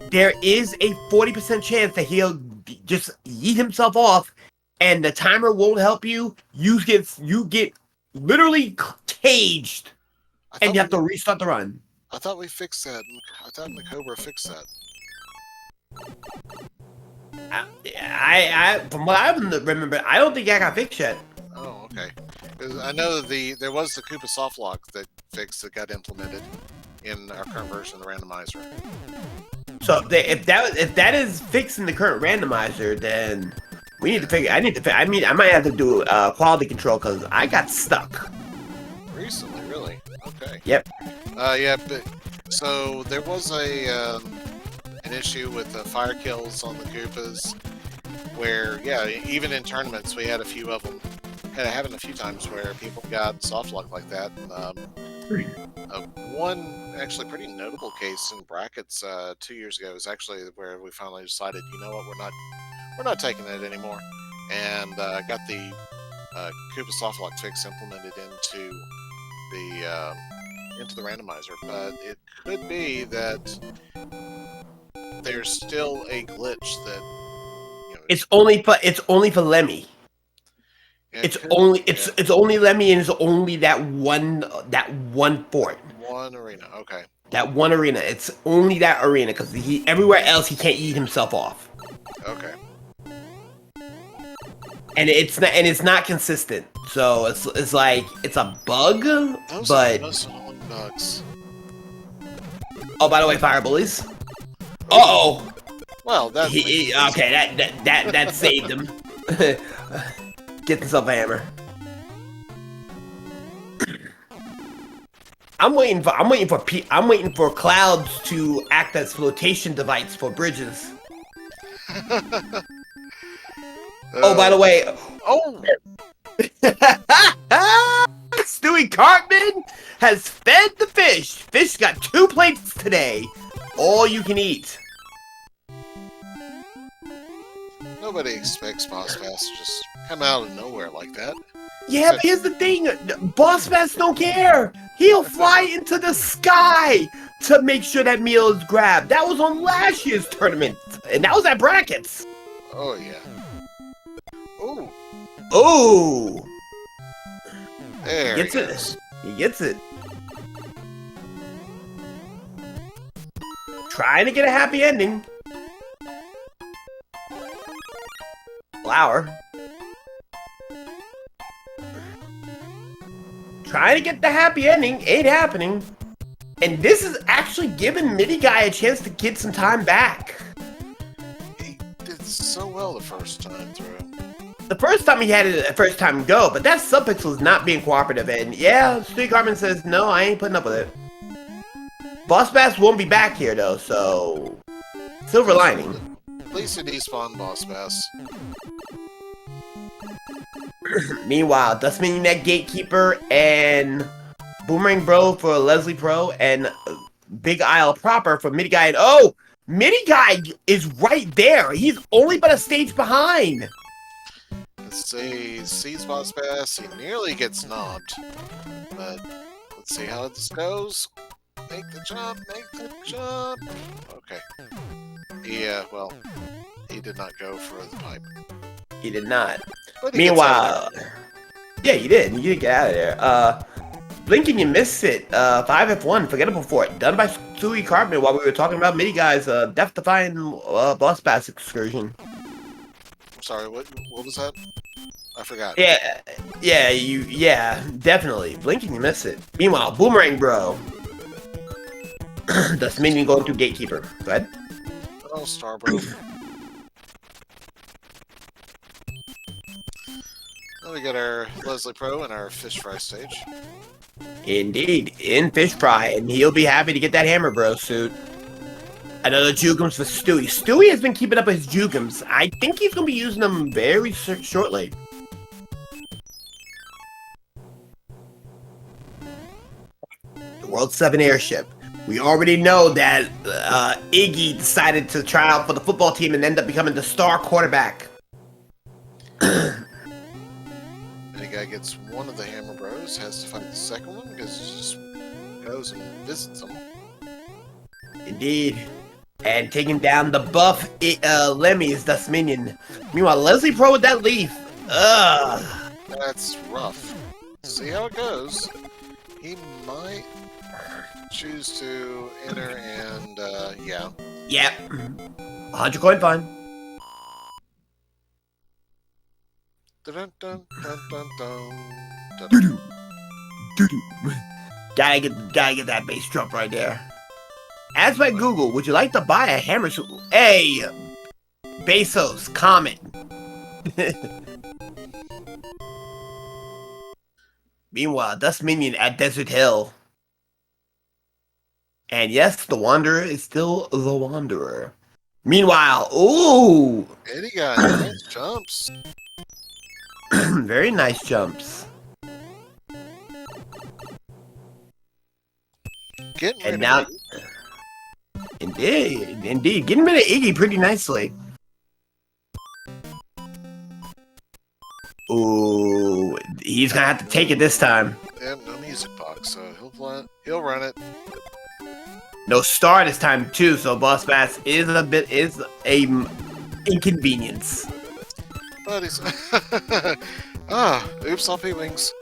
Speaker 1: there is a 40% chance that he'll just yeet himself off, and the timer won't help you. You get literally caged, and you have to restart the run.
Speaker 2: I thought we fixed that. I thought Cobra fixed that.
Speaker 1: From what I remember, I don't think I got fixed yet.
Speaker 2: Oh, okay. Because I know there was the Koopa soft lock that got implemented in our current version of the randomizer.
Speaker 1: So if that is fixed in the current randomizer, then We need to figure. I need to. I mean, I might have to do quality control because I got stuck.
Speaker 2: Recently, really? Okay.
Speaker 1: Yep.
Speaker 2: Yeah, but so there was an issue with the fire kills on the Koopas, where even in tournaments we had a few of them. Happened a few times where people got soft luck like that. One actually pretty notable case in brackets 2 years ago is actually where we finally decided, you know what, we're not taking it anymore, and got the Koopa soft lock fix implemented into the randomizer. But it could be that there's still a glitch that
Speaker 1: It's only for Lemmy. It's only Lemmy, and it's only that one fort.
Speaker 2: One arena, okay.
Speaker 1: That one arena. It's only that arena because everywhere else he can't eat himself off.
Speaker 2: Okay.
Speaker 1: And it's not consistent. So it's like it's a bug,
Speaker 2: Those
Speaker 1: but
Speaker 2: are most annoying bugs.
Speaker 1: Oh, by the way, fire bullies. Uh-oh.
Speaker 2: Well, that
Speaker 1: okay, that saved him. Get himself a hammer. I'm waiting for clouds to act as flotation device for bridges. Oh, by the way.
Speaker 2: Oh.
Speaker 1: Stewie Cartman has fed the fish. Fish got 2 plates today. All you can eat.
Speaker 2: Nobody expects Boss Bass to just come out of nowhere like that.
Speaker 1: Yeah, but here's the thing. Boss Bass don't care. He'll fly into the sky to make sure that meal is grabbed. That was on last year's tournament. And that was at brackets.
Speaker 2: Oh, yeah. Oh.
Speaker 1: Oh.
Speaker 2: There
Speaker 1: He gets it. He gets it. Trying to get a happy ending. Flower. Trying to get the happy ending. Ain't happening. And this is actually giving Midi Guy a chance to get some time back.
Speaker 2: He did so well the first time through.
Speaker 1: The first time he had it, first time go, but that Subpixel is not being cooperative, and yeah, Street Garmin says, no, I ain't putting up with it. Boss Bass won't be back here, though, so... Silver lining.
Speaker 2: At least it despawned Boss Bass.
Speaker 1: Meanwhile, Dustman Net Gatekeeper and Boomerang Bro for Leslie Pro and Big Isle Proper for Midi Guy. And oh! Midi Guy is right there! He's only but a stage behind!
Speaker 2: Let's see, sees Boss Bass, he nearly gets knobbed. But let's see how this goes. Make the jump, make the jump. Okay. Well, he did not go for the pipe.
Speaker 1: He did not.
Speaker 2: But he
Speaker 1: Meanwhile, yeah, you did. You did get out of there. Blinking, you missed it. 5F1, forgettable fort. Done by Stewie Cartman while we were talking about Midi Guy's death-defying Boss Bass excursion.
Speaker 2: Sorry, what was that? I forgot.
Speaker 1: Yeah, definitely. Blinking, you missed it. Meanwhile, Boomerang Bro. That's meaning going to Gatekeeper. Go ahead.
Speaker 2: Oh, Starbro. Now we got our Leslie Pro and our Fish Fry stage.
Speaker 1: Indeed, in Fish Fry, and he'll be happy to get that Hammer Bro suit. Another Jugums for Stewie. Stewie has been keeping up his Jugums. I think he's going to be using them very shortly. The World 7 airship. We already know that Iggy decided to try out for the football team and end up becoming the star quarterback.
Speaker 2: Any guy gets one of the Hammer Bros, has to fight the second one because he just goes and visits them.
Speaker 1: Indeed. And taking down the buff Lemmy's Dust Minion. Meanwhile, Leslie Pro with that leaf. Ugh.
Speaker 2: That's rough. See how it goes. He might choose to enter and, yeah.
Speaker 1: Yep. 100 coin fine.
Speaker 2: Dun dun dun dun dun.
Speaker 1: Doo-doo. Doo-doo. Gotta get that bass drop right there. As by Google, would you like to buy a hammer suit? Hey, Bezos, comment. Meanwhile, Dust Minion at Desert Hill. And yes, the Wanderer is still the Wanderer. Meanwhile, ooh!
Speaker 2: Eddie got nice jumps.
Speaker 1: Very nice jumps.
Speaker 2: Getting
Speaker 1: And
Speaker 2: rid
Speaker 1: now,
Speaker 2: of it.
Speaker 1: indeed, getting rid of Iggy pretty nicely. Ooh, he's gonna have to take it this time.
Speaker 2: Yep, no music box, so he'll run it.
Speaker 1: No star this time too, so Boss Bass is a inconvenience.
Speaker 2: But he's oops, off wings.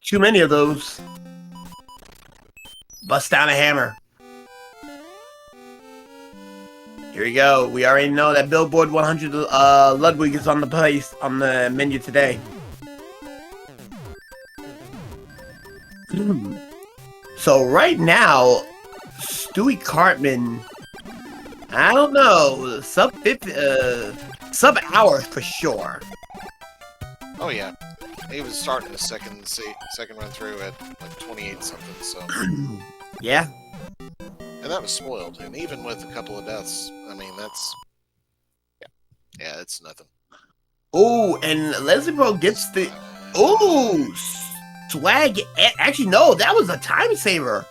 Speaker 1: Too many of those. Bust down a hammer. Here we go. We already know that Billboard 100 Ludwig is on the menu today. So right now, Stewie Cartman, I don't know, sub hour for sure.
Speaker 2: Oh yeah, he was starting his second run through at like 28 something. So
Speaker 1: Yeah.
Speaker 2: and that was spoiled, and even with a couple of deaths, I mean that's yeah, it's nothing.
Speaker 1: Oh, and Leslie Bro gets the swag. Actually, no, that was a time saver.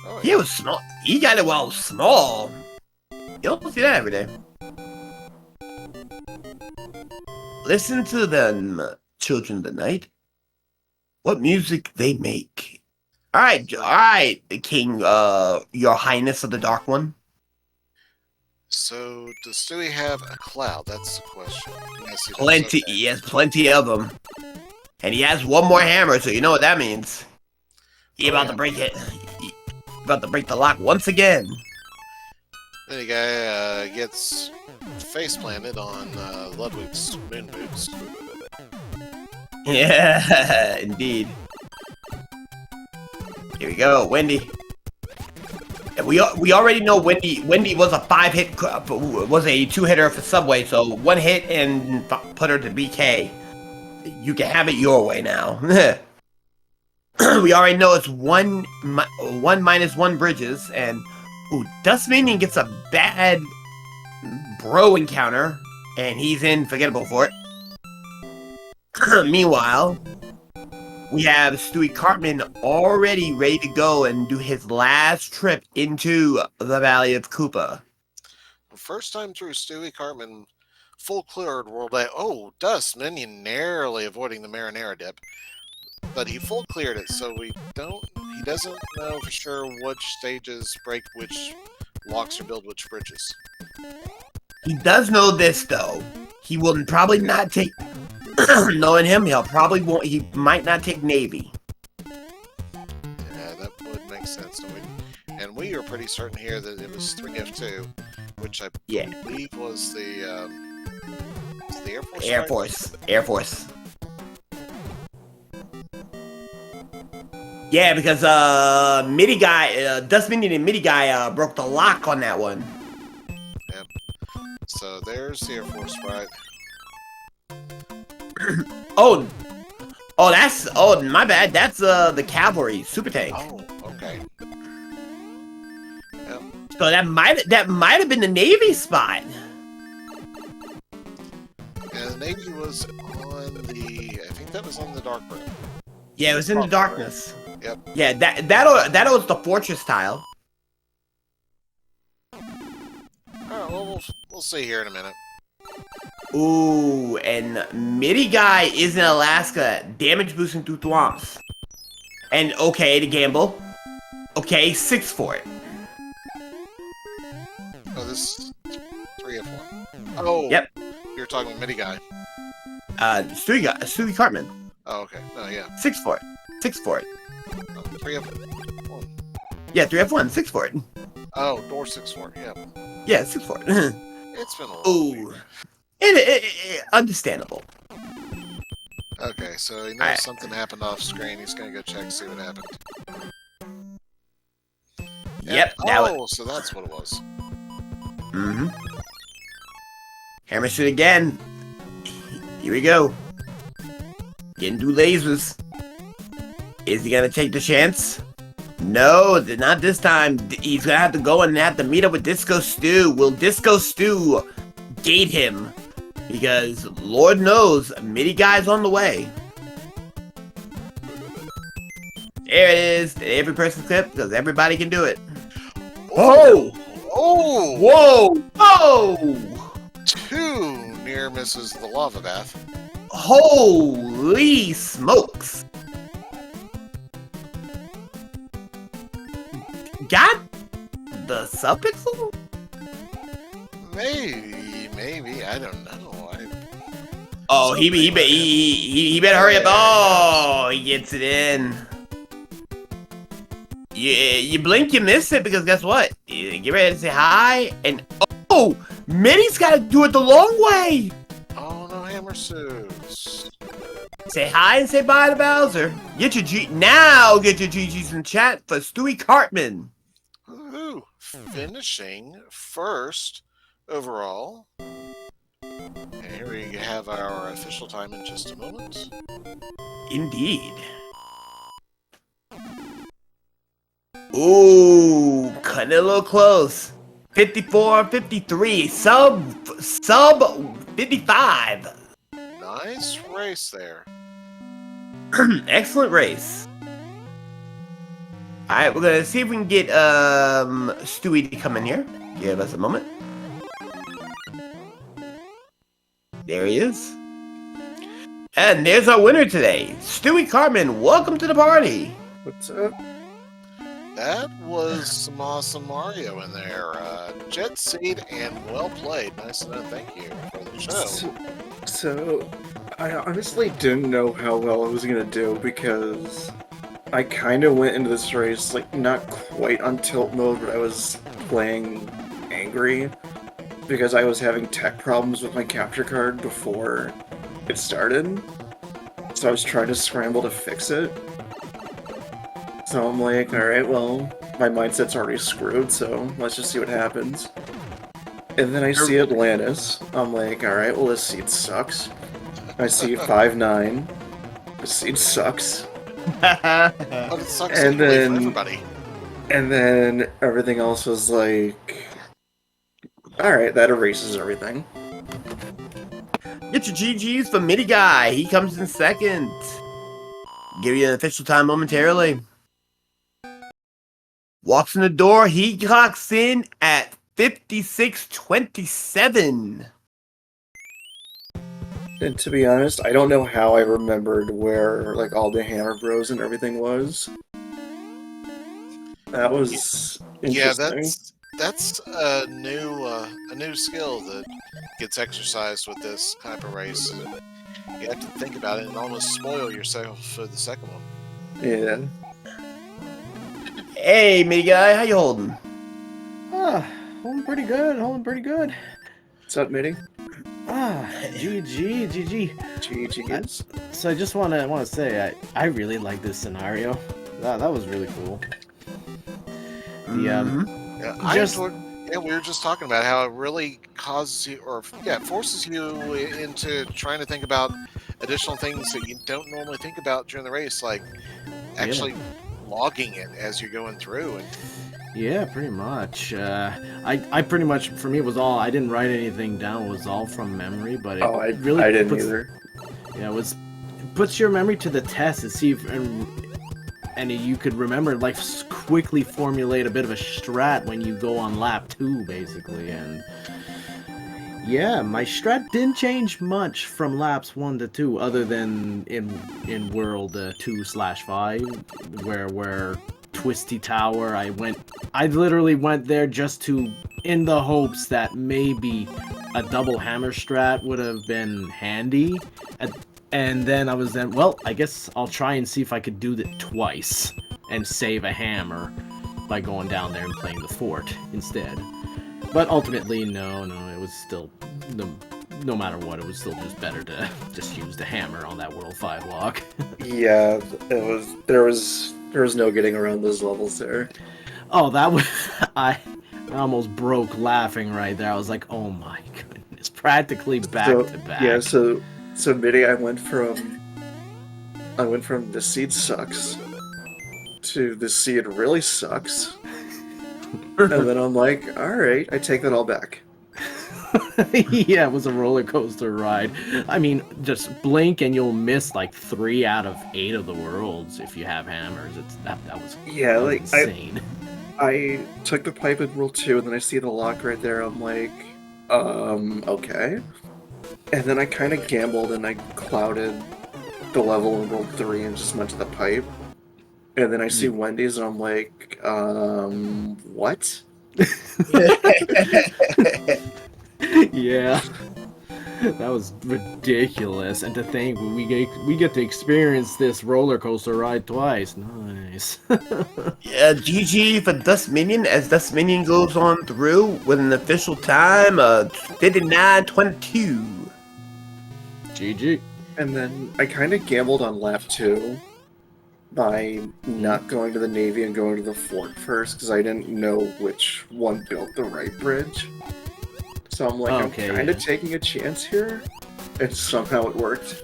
Speaker 2: Oh,
Speaker 1: He was small. He got it while small. You don't see that every day. Listen to them, children of the night. What music they make. All right, King, Your Highness of the Dark One.
Speaker 2: So does Stewie have a cloud? That's the question. Yes, he does.
Speaker 1: Plenty.
Speaker 2: Okay.
Speaker 1: He has plenty of them, and he has one more hammer. So you know what that means. He about to break it. He about to break the lock once again.
Speaker 2: Then the guy gets face planted on Ludwig's moon boots.
Speaker 1: Yeah, indeed. Here we go, Wendy. And we already know Wendy was a 5-hit, was a 2-hitter for Subway, so 1 hit and put her to BK. You can have it your way now. We already know it's 1 minus 1 bridges, and Dust Minion gets a bad bro encounter, and he's in forgettable for it. Meanwhile, we have Stewie Cartman already ready to go and do his last trip into the Valley of Koopa.
Speaker 2: First time through, Stewie Cartman full cleared World A. Oh, Dust Minion narrowly avoiding the Marinara dip, but he full cleared it, so he doesn't know for sure which stages break which locks or build which bridges.
Speaker 1: He does know this though. He will probably not take. Knowing him, he might not take Navy.
Speaker 2: Yeah, that would make sense. And we are pretty certain here that it was 3F2, which I believe was the Air Force.
Speaker 1: Air Force. Yeah, because MIDI guy, Dust Minion and MIDI guy broke the lock on that one.
Speaker 2: Yep. So there's the Air Force right.
Speaker 1: Oh, my bad. That's the cavalry super tank.
Speaker 2: Oh, okay. Yep.
Speaker 1: So that might have been the Navy spot.
Speaker 2: And the Navy was on I think that was on the dark room.
Speaker 1: Yeah, it was in the darkness.
Speaker 2: Yep.
Speaker 1: Yeah, that was the fortress tile.
Speaker 2: Alright, well, we'll see here in a minute.
Speaker 1: Ooh, and MIDI guy is in Alaska, damage boosting through thwomps. And okay to gamble. Okay, 6 for it.
Speaker 2: Oh, this is 3F1. Oh,
Speaker 1: Yep.
Speaker 2: You're talking about MIDI guy.
Speaker 1: Stewie Cartman.
Speaker 2: Oh, okay. Oh, yeah.
Speaker 1: 6 for it. 6 for it.
Speaker 2: Oh, 3F1.
Speaker 1: Yeah, 3F1, 6 for it.
Speaker 2: Oh, door 6-4. Yep.
Speaker 1: Yeah, 6 for it.
Speaker 2: It's been a little weird.
Speaker 1: Understandable.
Speaker 2: Okay, so he knows something happened off screen. He's gonna go check, see what happened.
Speaker 1: Yep.
Speaker 2: So that's what it was.
Speaker 1: Mm-hmm. Hammer shoot again. Here we go. Getting through lasers. Is he gonna take the chance? No, not this time. He's gonna have to go and have to meet up with Disco Stew. Will Disco Stew gate him? Because Lord knows, Mini Guy's on the way. There it is. Every person's clip, because everybody can do it. Oh!
Speaker 2: Oh!
Speaker 1: Whoa! Oh!
Speaker 2: 2 near misses the lava bath.
Speaker 1: Holy smokes! Got the sub-pixel?
Speaker 2: Maybe. I don't know.
Speaker 1: Oh, he better hurry up. Oh, he gets it in. You blink, you miss it, because guess what? You get ready to say hi, and oh, Minnie's got to do it the long way.
Speaker 2: Oh, no hammer suits.
Speaker 1: Say hi and say bye to Bowser. Get your GGs in chat for Stewie Cartman.
Speaker 2: Woohoo! Finishing first overall. And here we have our official time in just a moment.
Speaker 1: Indeed. Ooh, cutting it a little close. 54-53, sub 55.
Speaker 2: Nice race there.
Speaker 1: Excellent race. Alright, we're gonna see if we can get Stewie to come in here. Give us a moment. There he is. And there's our winner today. Stewie Cartman, welcome to the party.
Speaker 3: What's up?
Speaker 2: That was some awesome Mario in there. Jet Seed and well played. Nice to know. Thank you for the show.
Speaker 3: So, I honestly didn't know how well I was gonna do because I kind of went into this race like not quite on tilt mode, but I was playing angry because I was having tech problems with my capture card before it started. So I was trying to scramble to fix it. So I'm like, alright, well, my mindset's already screwed, so let's just see what happens. And then I see Atlantis. I'm like, alright, well, this seed sucks. I see 5-9. This seed sucks.
Speaker 2: But it sucks
Speaker 3: And
Speaker 2: equally
Speaker 3: then-
Speaker 2: for everybody.
Speaker 3: And then everything else was like, alright, that erases everything.
Speaker 1: Get your GGs for Mini Guy. He comes in second. Give you an official time momentarily. Walks in the door. He clocks in at 56:27.
Speaker 3: And to be honest, I don't know how I remembered where like all the Hammer Bros and everything was. That was
Speaker 2: Yeah,
Speaker 3: interesting.
Speaker 2: that's a new skill that gets exercised with this type of race. You have to think about it and almost spoil yourself for the second one.
Speaker 3: Yeah.
Speaker 1: Hey, Mini Guy, how you holding?
Speaker 4: Holding pretty good,
Speaker 3: What's up, Mitty?
Speaker 4: GG.
Speaker 3: GG's.
Speaker 4: So I just want to say I really like this scenario. That was really cool. The
Speaker 2: Yeah, I
Speaker 4: Just-
Speaker 2: enjoyed. Yeah, we were just talking about how it really causes you, forces you into trying to think about additional things that you don't normally think about during the race, like actually logging it as you're going through. And
Speaker 4: yeah, pretty much. I pretty much, for me, it was all, I didn't write anything down. It was all from memory, but it
Speaker 3: I
Speaker 4: really
Speaker 3: didn't
Speaker 4: puts,
Speaker 3: either.
Speaker 4: Yeah, it puts your memory to the test to see if and you could remember, like, quickly formulate a bit of a strat when you go on lap 2, basically. And yeah, my strat didn't change much from laps 1 to 2, other than in world 2/5, where Twisty Tower, I literally went there just to, in the hopes that maybe a double hammer strat would have been handy. And then I was well, I guess I'll try and see if I could do that twice and save a hammer by going down there and playing the fort instead. But ultimately, no, it was still, no matter what, it was still just better to just use the hammer on that World 5 lock.
Speaker 3: Yeah, there was no getting around those levels there.
Speaker 4: Oh, that was, I almost broke laughing right there. I was like, oh my goodness, practically back
Speaker 3: So,
Speaker 4: to back.
Speaker 3: yeah, so Mitty, I went from the seed sucks to the seed really sucks. And then I'm like, alright, I take that all back.
Speaker 4: Yeah, it was a roller coaster ride. I mean, just blink and you'll miss like 3 out of 8 of the worlds if you have hammers. That was
Speaker 3: Yeah, like
Speaker 4: insane.
Speaker 3: I took the pipe in World 2 and then I see the lock right there, I'm like, okay. And then I kind of gambled and I clouded the level in World 3 and just went to the pipe. And then I see Wendy's and I'm like, what?
Speaker 4: Yeah, that was ridiculous. And to think we get to experience this roller coaster ride twice. Nice.
Speaker 1: GG for Dust Minion, as Dust Minion goes on through with an official time of 59:22.
Speaker 4: GG.
Speaker 3: And then I kind of gambled on lap 2 by not going to the Navy and going to the fort first because I didn't know which one built the right bridge. So I'm like,
Speaker 4: Okay,
Speaker 3: I'm kind of taking a chance here, and somehow it worked.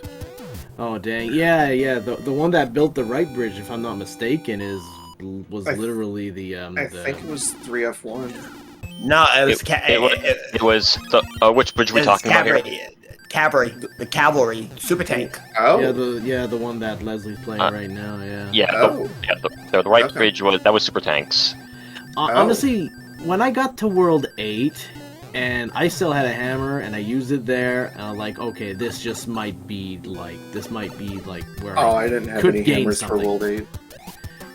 Speaker 4: Oh dang! Yeah. The one that built the right bridge, if I'm not mistaken, was literally the
Speaker 3: I think it was 3F1.
Speaker 1: No, it was
Speaker 5: It was the which bridge are we talking about here?
Speaker 1: The cavalry super tank.
Speaker 3: Oh,
Speaker 4: the one that Leslie's playing right now. Yeah.
Speaker 5: Yeah,
Speaker 3: Oh.
Speaker 5: the right
Speaker 3: Okay.
Speaker 5: bridge was super tanks.
Speaker 4: Honestly, when I got to World 8 and I still had a hammer and I used it there, and I'm like, okay, this might be like where
Speaker 3: I didn't have
Speaker 4: could
Speaker 3: any
Speaker 4: gain
Speaker 3: hammers for
Speaker 4: something.
Speaker 3: World 8.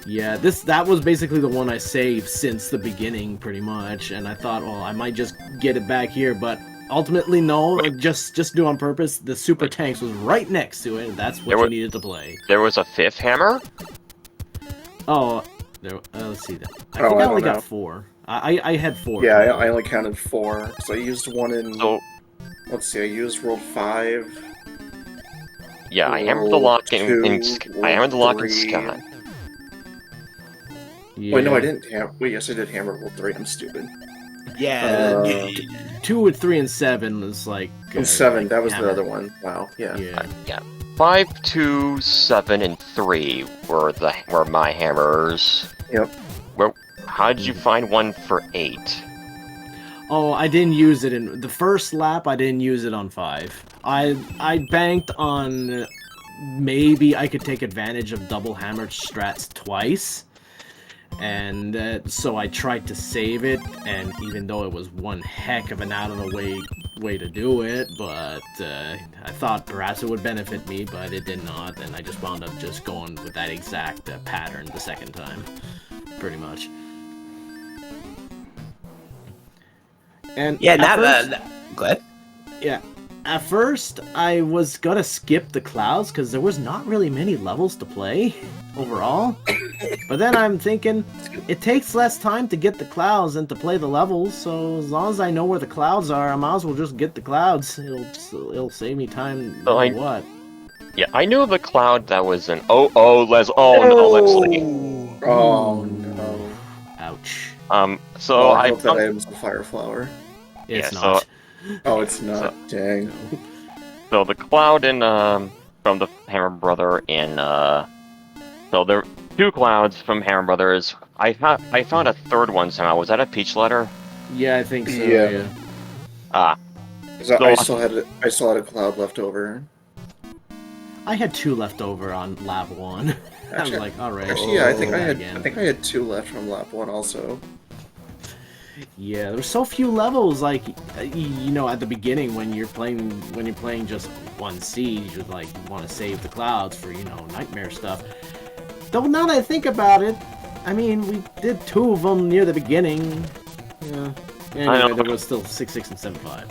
Speaker 4: Yeah, that was basically the one I saved since the beginning, pretty much, and I thought, well, I might just get it back here, but ultimately, no, just do on purpose. The super tanks was right next to it, and that's what you needed to play.
Speaker 5: There was a 5th hammer?
Speaker 4: Oh, let's see that. I
Speaker 3: Oh,
Speaker 4: think
Speaker 3: I
Speaker 4: I only
Speaker 3: don't
Speaker 4: got 4. I had 4.
Speaker 3: Yeah, I only counted 4. So I used one in.
Speaker 5: So,
Speaker 3: Let's see, I used World 5.
Speaker 5: yeah, I hammered the lock in
Speaker 3: World 3.
Speaker 5: Sky.
Speaker 4: Yeah.
Speaker 3: Wait, no, I didn't hammer. Wait, yes, I did hammer World 3. I'm stupid.
Speaker 1: Yeah.
Speaker 4: 2 and 3 and 7 was like.
Speaker 3: And 7,
Speaker 4: like
Speaker 3: that was
Speaker 4: hammer.
Speaker 3: the other one. Wow, yeah.
Speaker 4: Yeah.
Speaker 5: 5, 2, 7, and 3 were my hammers.
Speaker 3: Yep.
Speaker 5: How did you find one for 8?
Speaker 4: Oh, I didn't use it in the first lap. I didn't use it on 5. I banked on maybe I could take advantage of double hammered strats twice, and so I tried to save it. And even though it was one heck of an out of the way to do it, but I thought perhaps it would benefit me, but it did not, and I just wound up just going with that exact pattern the second time, pretty much. And
Speaker 1: Yeah, go ahead.
Speaker 4: Yeah. At first, I was gonna skip the clouds because there was not really many levels to play overall. But then I'm thinking, it takes less time to get the clouds than to play the levels, so as long as I know where the clouds are, I might as well just get the clouds. It'll save me time no matter what.
Speaker 5: Yeah, I knew the cloud that was an no, Leslie.
Speaker 3: Oh no.
Speaker 4: Ouch.
Speaker 5: So
Speaker 3: I
Speaker 5: I
Speaker 3: hope that item's a fire flower.
Speaker 4: It's
Speaker 5: Yeah,
Speaker 4: not.
Speaker 3: Oh, it's not. Dang.
Speaker 5: So the cloud in from the Hammer Brother in so there are 2 clouds from Hammer Brothers. I found a third one somehow. Was that a peach letter?
Speaker 4: Yeah, I think so.
Speaker 3: Yeah.
Speaker 4: Yeah.
Speaker 5: Ah,
Speaker 3: So
Speaker 5: So-
Speaker 3: I still had a cloud left over.
Speaker 4: I had 2 left over on lap 1. I was
Speaker 3: Actually-
Speaker 4: like, alright.
Speaker 3: Actually, yeah, I think I
Speaker 4: again.
Speaker 3: had 2 left from lap 1 also.
Speaker 4: Yeah, there's so few levels. Like, you know, at the beginning when you're playing just one siege, you want to save the clouds for nightmare stuff. Though now that I think about it, I mean, we did 2 of them near the beginning. Yeah. Anyway, there was still 6, 6, and 7, 5.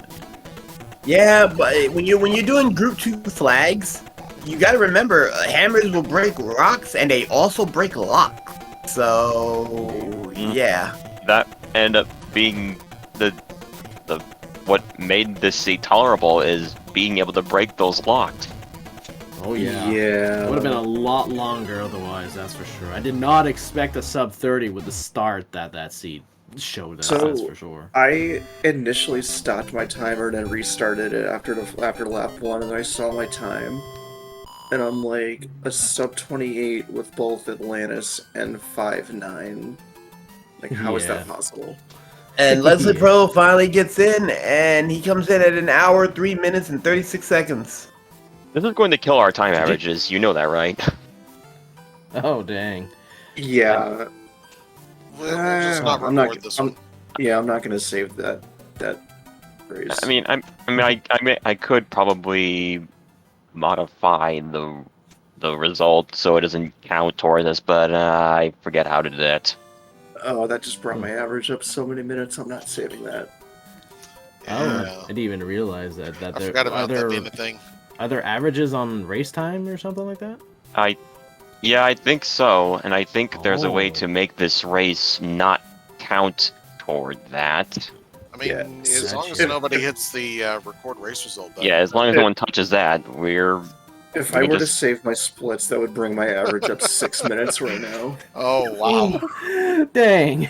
Speaker 1: Yeah, but when you're doing group 2 flags, you gotta remember hammers will break rocks and they also break locks. So yeah.
Speaker 5: that ended up being the what made this seat tolerable is being able to break those locks.
Speaker 4: Oh yeah.
Speaker 3: Yeah.
Speaker 4: It would have been a lot longer otherwise, that's for sure. I did not expect a sub 30 with the start that seed showed us,
Speaker 3: So-
Speaker 4: that's for sure.
Speaker 3: I initially stopped my timer and then restarted it after lap 1, and I saw my time, and I'm like a sub 28 with both Atlantis and 5-9. Like, how is that
Speaker 4: Yeah.
Speaker 3: possible?
Speaker 1: And Leslie
Speaker 4: Yeah.
Speaker 1: Pro finally gets in, and he comes in at an hour, 3 minutes, and 36 seconds.
Speaker 5: This is going to kill our time averages. You know that, right?
Speaker 4: Oh dang.
Speaker 3: Yeah,
Speaker 2: We'll just not
Speaker 3: I'm not.
Speaker 2: record this one.
Speaker 3: I'm not gonna save that phrase.
Speaker 5: I could probably modify the result so it doesn't count toward this, but I forget how to do that.
Speaker 3: Oh, that just brought my average up so many minutes. I'm not saving that.
Speaker 4: Oh,
Speaker 2: Yeah.
Speaker 4: I didn't even realize that.
Speaker 2: I
Speaker 4: there
Speaker 2: forgot
Speaker 4: are
Speaker 2: about that
Speaker 4: there
Speaker 2: being a thing.
Speaker 4: are there averages on race time or something like that?
Speaker 5: Yeah, I think so, and I think there's a way
Speaker 4: Oh.
Speaker 5: to make this race not count toward that.
Speaker 2: I mean,
Speaker 3: Yeah,
Speaker 2: as long as
Speaker 3: if-
Speaker 2: nobody hits the record race result button.
Speaker 5: Yeah, as long as no one touches that, we're
Speaker 3: If
Speaker 5: We
Speaker 3: I
Speaker 5: can
Speaker 3: were to
Speaker 5: just-
Speaker 3: save my splits, that would bring my average up 6 minutes right now.
Speaker 2: Oh, wow.
Speaker 4: Dang.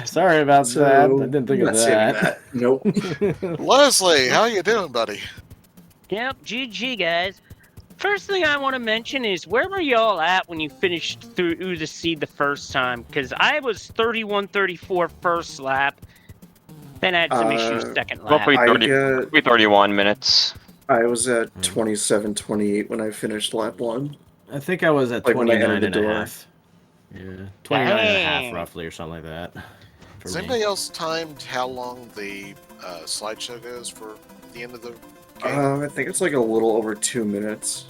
Speaker 4: Sorry about
Speaker 3: So,
Speaker 4: that. I didn't think
Speaker 3: I'm
Speaker 4: of
Speaker 3: not saving
Speaker 4: that.
Speaker 3: Nope.
Speaker 2: Leslie, how you doing, buddy?
Speaker 6: Yep, GG, guys. First thing I want to mention is where were y'all at when you finished through the seed the first time? Because I was 31-34 first lap, then I had some issues second lap.
Speaker 5: roughly
Speaker 3: I
Speaker 5: 31 minutes.
Speaker 3: I was at 27-28 when I finished lap 1.
Speaker 4: I think I was at
Speaker 3: Like when I
Speaker 4: 29
Speaker 3: entered
Speaker 4: and
Speaker 3: the
Speaker 4: a
Speaker 3: door.
Speaker 4: half. Yeah, 29 and a half
Speaker 6: Dang.
Speaker 4: roughly or something like that. For
Speaker 2: Has
Speaker 4: me.
Speaker 2: anybody else timed how long the slideshow goes for the end of the game?
Speaker 3: I think it's like a little over 2 minutes.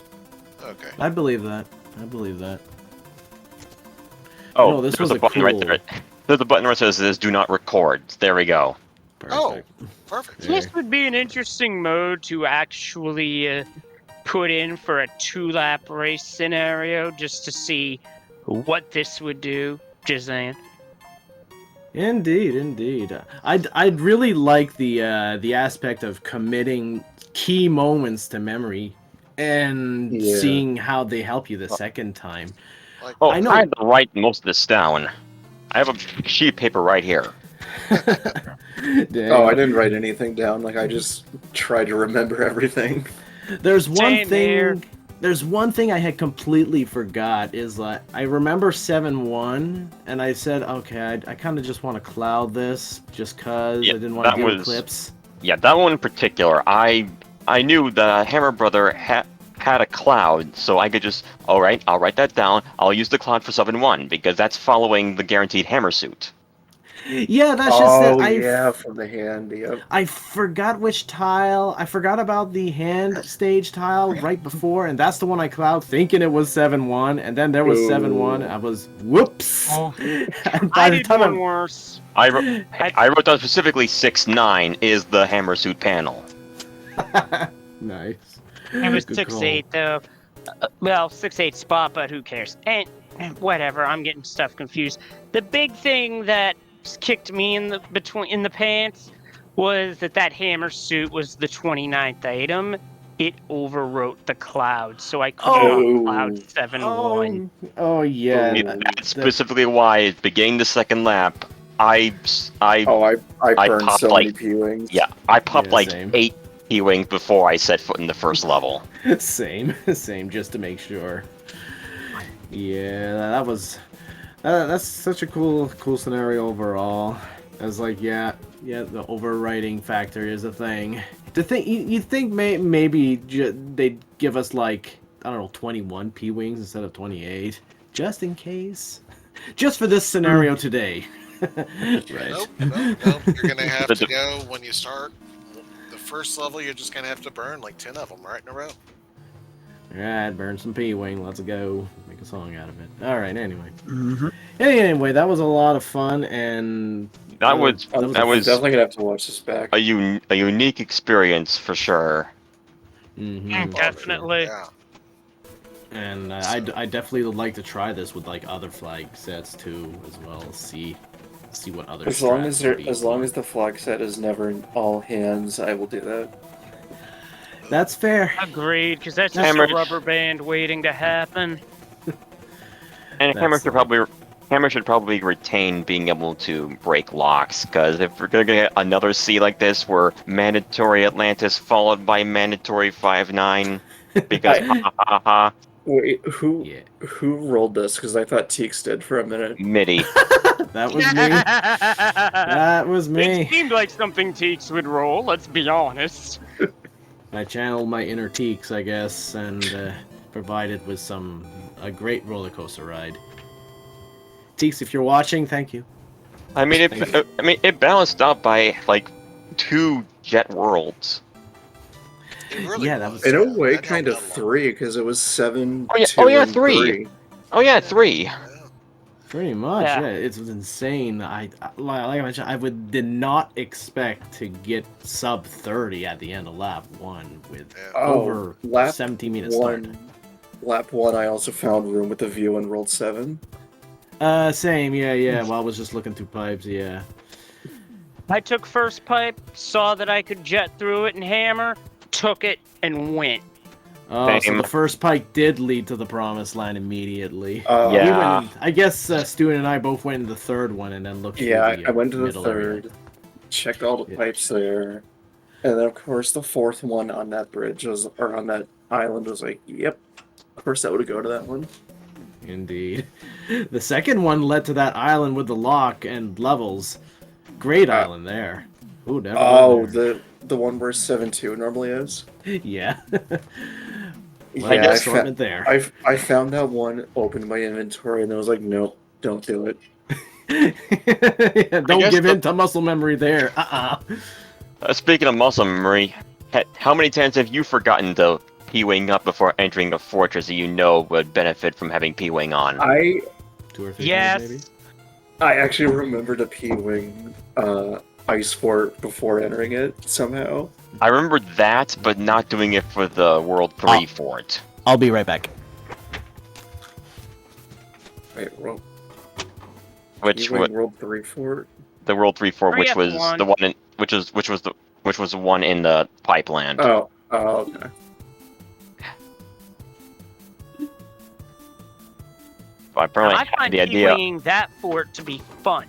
Speaker 2: Okay.
Speaker 4: I believe that.
Speaker 5: Oh,
Speaker 4: No, this
Speaker 5: there's
Speaker 4: was
Speaker 5: a
Speaker 4: a
Speaker 5: button right
Speaker 4: cool-
Speaker 5: there. There's a button where it says "Do not record." There we go.
Speaker 2: Oh.
Speaker 4: Perfect.
Speaker 2: Perfect.
Speaker 4: Yeah.
Speaker 6: This would be an interesting mode to actually put in for a 2-lap race scenario just to see what this would do. Just saying.
Speaker 4: Indeed. I'd really like the aspect of committing key moments to memory and
Speaker 3: Yeah.
Speaker 4: seeing how they help you the second time.
Speaker 2: Like,
Speaker 5: Oh,
Speaker 4: I know.
Speaker 5: I had to write most of this down. I have a sheet of paper right here.
Speaker 4: Dang.
Speaker 3: Oh, I didn't write anything down. Like, I just tried to remember everything.
Speaker 4: There's one
Speaker 6: Same
Speaker 4: thing.
Speaker 6: here.
Speaker 4: There's one thing I had completely forgot is like I remember 7-1, and I said, okay, I kind of just want to cloud this just cause
Speaker 5: Yeah,
Speaker 4: I didn't want to
Speaker 5: that
Speaker 4: deal with
Speaker 5: was-
Speaker 4: clips.
Speaker 5: Yeah, that one in particular. I knew the Hammer Brother had a cloud, so I could just, all right, I'll write that down. I'll use the cloud for 7-1 because that's following the guaranteed hammer suit.
Speaker 4: Yeah, that's just it.
Speaker 3: Yeah, from the hand. Yep.
Speaker 4: I forgot which tile. I forgot about the hand stage tile right before, and that's the one I cloud thinking it was 7-1, and then there was
Speaker 3: Ooh.
Speaker 4: 7-1. I was whoops.
Speaker 6: Oh.
Speaker 4: And
Speaker 6: I
Speaker 4: by the
Speaker 6: did
Speaker 4: time
Speaker 6: one worse.
Speaker 5: I wrote down specifically 6-9 is the hammer suit panel.
Speaker 4: Nice.
Speaker 6: It was
Speaker 4: Good call.
Speaker 6: 6-8 though. Well, 6-8 spot, but who cares? And whatever. I'm getting stuff confused. The big thing that kicked me in the pants was that hammer suit was the 29th item. It overwrote the cloud, so I could
Speaker 3: Oh.
Speaker 6: not cloud 7-1.
Speaker 4: Oh yeah.
Speaker 5: That's specifically why at the beginning of the second lap, I
Speaker 3: I burned
Speaker 5: popped,
Speaker 3: so many
Speaker 5: like-
Speaker 3: P-Wings.
Speaker 5: yeah, I popped
Speaker 4: Yeah,
Speaker 5: like
Speaker 4: same.
Speaker 5: 8 P-wings before I set foot in the first level.
Speaker 4: Same, just to make sure. Yeah, that was that's such a cool scenario overall. As like, yeah, the overwriting factor is a thing. To think, you think maybe they'd give us like I don't know 21 P-wings instead of 28, just in case, just for this scenario today. Right.
Speaker 2: Nope. You're gonna have to go when you start the first level. You're just gonna have to burn like 10 of them right in a row.
Speaker 4: Alright, burn some P-wing. Let's go. Make a song out of it. Alright, anyway.
Speaker 1: Mm-hmm.
Speaker 4: Anyway, that was a lot of fun, and
Speaker 5: That was
Speaker 3: I'm
Speaker 5: that was
Speaker 3: definitely gonna have to watch this back.
Speaker 5: a unique experience for sure.
Speaker 4: Mhm.
Speaker 6: Definitely.
Speaker 2: Yeah.
Speaker 4: And I definitely would like to try this with like other flag sets too, as well. See what other.
Speaker 3: As long
Speaker 4: strats
Speaker 3: as
Speaker 4: would be
Speaker 3: as long
Speaker 4: fun.
Speaker 3: as the flag set is never in all hands, I will do that.
Speaker 4: That's fair.
Speaker 6: Agreed, because that's just
Speaker 5: Hammer-
Speaker 6: a rubber band waiting to happen.
Speaker 5: And
Speaker 4: That's
Speaker 5: Hammer should probably Hammer should probably retain being able to break locks, because if we're gonna get another C like this, where mandatory Atlantis followed by mandatory 5-9, because ha ha ha ha,
Speaker 3: Wait,
Speaker 4: Yeah.
Speaker 3: who rolled this? Because I thought Teeks did for a minute.
Speaker 5: MIDI.
Speaker 4: That was me. That was
Speaker 6: It
Speaker 4: me.
Speaker 6: seemed like something Teeks would roll, let's be honest.
Speaker 4: I channeled my inner Teeks, I guess, and provided with a great roller coaster ride. Teeks, if you're watching, thank you.
Speaker 5: I mean, it balanced out by like 2 jet worlds.
Speaker 2: It really
Speaker 4: Yeah, that
Speaker 2: was.
Speaker 4: was-
Speaker 3: In a
Speaker 2: yeah.
Speaker 3: way,
Speaker 2: That
Speaker 3: kind
Speaker 2: helped
Speaker 3: of
Speaker 2: out a lot.
Speaker 3: 3, because it was 7,
Speaker 5: Oh, yeah-
Speaker 3: 2,
Speaker 5: oh, yeah,
Speaker 3: and
Speaker 5: 3. Oh yeah, 3.
Speaker 2: Yeah.
Speaker 4: Pretty much,
Speaker 6: Yeah.
Speaker 4: yeah. It was insane. Like I mentioned, did not expect to get sub 30 at the end of lap 1 with
Speaker 2: Yeah.
Speaker 4: over
Speaker 3: lap
Speaker 4: 17 minutes start.
Speaker 3: Lap 1, I also found room with the view and rolled 7.
Speaker 4: Same, yeah. While I was just looking through pipes, yeah.
Speaker 6: I took first pipe, saw that I could jet through it and hammer, took it, and went.
Speaker 4: Oh, so
Speaker 5: Same.
Speaker 4: the first pipe did lead to the promised land immediately.
Speaker 5: Yeah.
Speaker 4: We went in, I guess Stu and I both went in the third one and then looked
Speaker 3: Yeah,
Speaker 4: through the
Speaker 3: I went to the
Speaker 4: middle area.
Speaker 3: third, checked all the
Speaker 4: Yeah.
Speaker 3: pipes there, and then of course the fourth one on that bridge was, or on that island was like, yep, of course that would go to that one.
Speaker 4: Indeed. The second one led to that island with the lock and levels. Great island there. Ooh, never
Speaker 3: Oh,
Speaker 4: been
Speaker 3: the one where 7-2 normally is.
Speaker 4: there. Yeah.
Speaker 3: Yeah,
Speaker 4: Like
Speaker 3: I,
Speaker 4: assortment there.
Speaker 3: I found that one, opened my inventory, and I was like, nope, don't do it.
Speaker 4: Yeah, don't
Speaker 5: guess
Speaker 4: give
Speaker 5: the-
Speaker 4: in to muscle memory there.
Speaker 5: Speaking of muscle memory, how many times have you forgotten to P-wing up before entering a fortress that you know would benefit from having P-wing on?
Speaker 3: I
Speaker 4: 2 or 3
Speaker 6: Yes.
Speaker 4: times, maybe?
Speaker 3: I actually remembered a P-wing ice fort before entering it somehow.
Speaker 5: I remember that, but not doing it for the World 3 fort.
Speaker 4: I'll be right back.
Speaker 3: Wait, World,
Speaker 5: Which
Speaker 3: P-wing
Speaker 5: was
Speaker 3: World 3 fort?
Speaker 5: the World 3 fort, which was
Speaker 6: 3F1.
Speaker 5: the one in which was the one in the pipeland.
Speaker 3: Oh, okay.
Speaker 5: I apparently
Speaker 6: I
Speaker 5: had
Speaker 6: find
Speaker 5: the idea.
Speaker 6: P-winging that fort to be fun.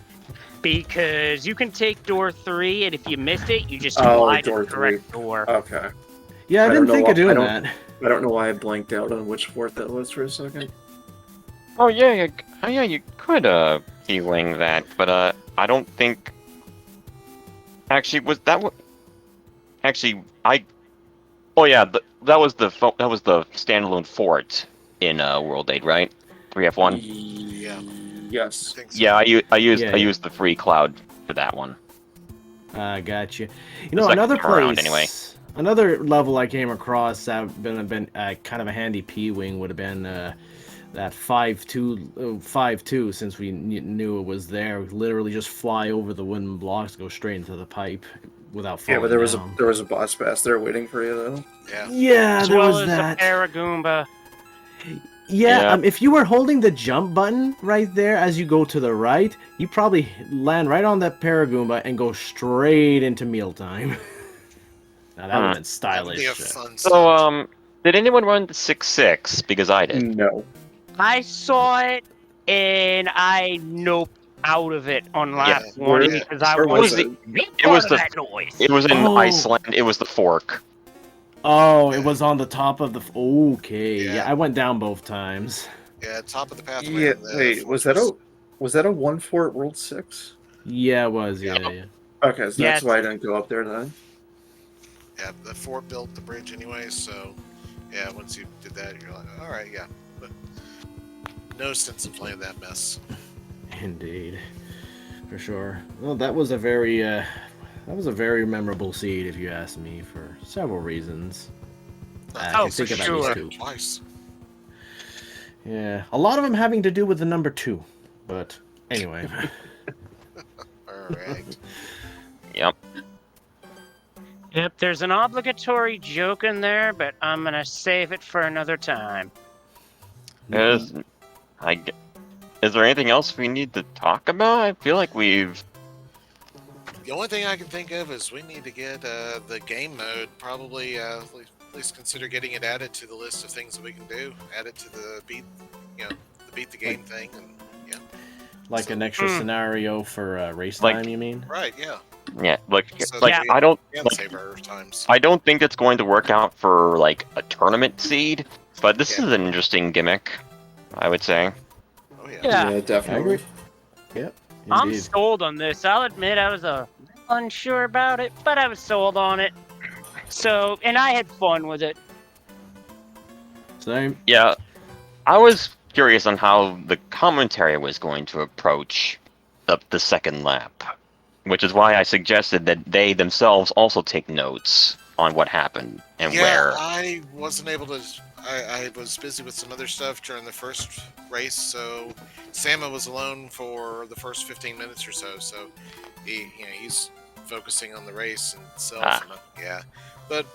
Speaker 6: Because you can take door 3, and if you missed it, you just
Speaker 3: Oh,
Speaker 6: fly to
Speaker 3: door
Speaker 6: the correct door.
Speaker 3: Okay.
Speaker 4: Yeah, I
Speaker 3: I
Speaker 4: didn't
Speaker 3: don't know
Speaker 4: think
Speaker 3: why-
Speaker 4: of doing
Speaker 3: I don't-
Speaker 4: that.
Speaker 3: I don't know why I blanked out on which fort that was for a second.
Speaker 5: Oh yeah, you could P-wing that, but I don't think. Actually, was that what? Actually, Oh yeah, that was the standalone fort in World 8, right? 3F1.
Speaker 2: Yeah.
Speaker 3: Yes.
Speaker 2: I think so.
Speaker 5: Yeah, I used
Speaker 4: Yeah,
Speaker 5: I
Speaker 4: yeah.
Speaker 5: used the free cloud for that one.
Speaker 4: Gotcha. You know,
Speaker 5: Second
Speaker 4: another
Speaker 5: time around,
Speaker 4: place,
Speaker 5: anyway.
Speaker 4: another level I came across that been kind of a handy P-wing would have been that 5-2, since we knew it was there. Literally just fly over the wooden blocks, go straight into the pipe without falling
Speaker 3: Yeah, but
Speaker 4: down.
Speaker 3: there was a boss pass there waiting for you though.
Speaker 2: Yeah.
Speaker 4: Yeah,
Speaker 6: As
Speaker 4: there
Speaker 6: well
Speaker 4: was
Speaker 6: as
Speaker 4: that.
Speaker 6: the Paragoomba.
Speaker 4: Yeah,
Speaker 5: Yeah.
Speaker 4: if you were holding the jump button right there as you go to the right, you probably land right on that Paragoomba and go straight into mealtime. Now that would have been
Speaker 2: That would
Speaker 4: stylish.
Speaker 2: be a fun
Speaker 5: So
Speaker 2: stunt.
Speaker 5: did anyone run the 6-6? Because I did.
Speaker 3: No.
Speaker 6: I saw it, and I noped out of it on lap
Speaker 2: Yeah.
Speaker 6: 1
Speaker 3: Where-
Speaker 6: because I
Speaker 3: where
Speaker 6: was
Speaker 3: was it?
Speaker 5: It was
Speaker 6: that noise.
Speaker 5: It was in
Speaker 4: Oh.
Speaker 5: Iceland. It was the fork.
Speaker 4: Oh, it was on the top of the. Okay, yeah.
Speaker 2: Yeah.
Speaker 4: I went down both times.
Speaker 2: Yeah, top of the pathway.
Speaker 3: Yeah,
Speaker 2: and the
Speaker 3: wait, was that a 1 fort World 6?
Speaker 4: Yeah, it was. Yeah,
Speaker 2: Yeah.
Speaker 4: yeah.
Speaker 3: Okay, so
Speaker 6: Yeah,
Speaker 3: that's why I didn't go up there then.
Speaker 2: Yeah, the fort built the bridge anyway, so yeah, once you did that, you're like, all right, yeah. But no sense in playing that mess.
Speaker 4: Indeed, for sure. Well, that was a very memorable seed, if you ask me, for several reasons. I
Speaker 6: Oh,
Speaker 4: can think
Speaker 6: for
Speaker 4: of at
Speaker 6: sure.
Speaker 4: least 2.
Speaker 2: Twice.
Speaker 4: Yeah, a lot of them having to do with the number 2, but anyway.
Speaker 2: All right.
Speaker 5: Yep.
Speaker 6: Yep, there's an obligatory joke in there, but I'm gonna save it for another time.
Speaker 5: Is there anything else we need to talk about? I feel like we've.
Speaker 2: The only thing I can think of is we need to get the game mode. Probably at least consider getting it added to the list of things that we can do. Add it to the beat the game thing, and yeah.
Speaker 4: Like an extra scenario for race
Speaker 5: Like-
Speaker 4: time, you mean?
Speaker 2: Right, yeah.
Speaker 5: Yeah,
Speaker 2: So
Speaker 5: like
Speaker 6: Yeah.
Speaker 5: I don't
Speaker 2: and
Speaker 5: like,
Speaker 2: save our times.
Speaker 5: I don't think it's going to work out for like a tournament seed, but this
Speaker 2: Yeah.
Speaker 5: is an interesting gimmick, I would say.
Speaker 2: Oh yeah.
Speaker 6: Yeah.
Speaker 3: definitely.
Speaker 4: Yep.
Speaker 6: I'm
Speaker 4: Indeed.
Speaker 6: sold on this. I'll admit I was unsure about it, but I was sold on it. So, and I had fun with it.
Speaker 4: Same.
Speaker 5: Yeah, I was curious on how the commentary was going to approach the second lap, which is why I suggested that they themselves also take notes on what happened and
Speaker 2: Yeah,
Speaker 5: where.
Speaker 2: I wasn't able to. I was busy with some other stuff during the first race, so Sama was alone for the first 15 minutes or so. So he's focusing on the race itself.
Speaker 5: Ah.
Speaker 2: Yeah, but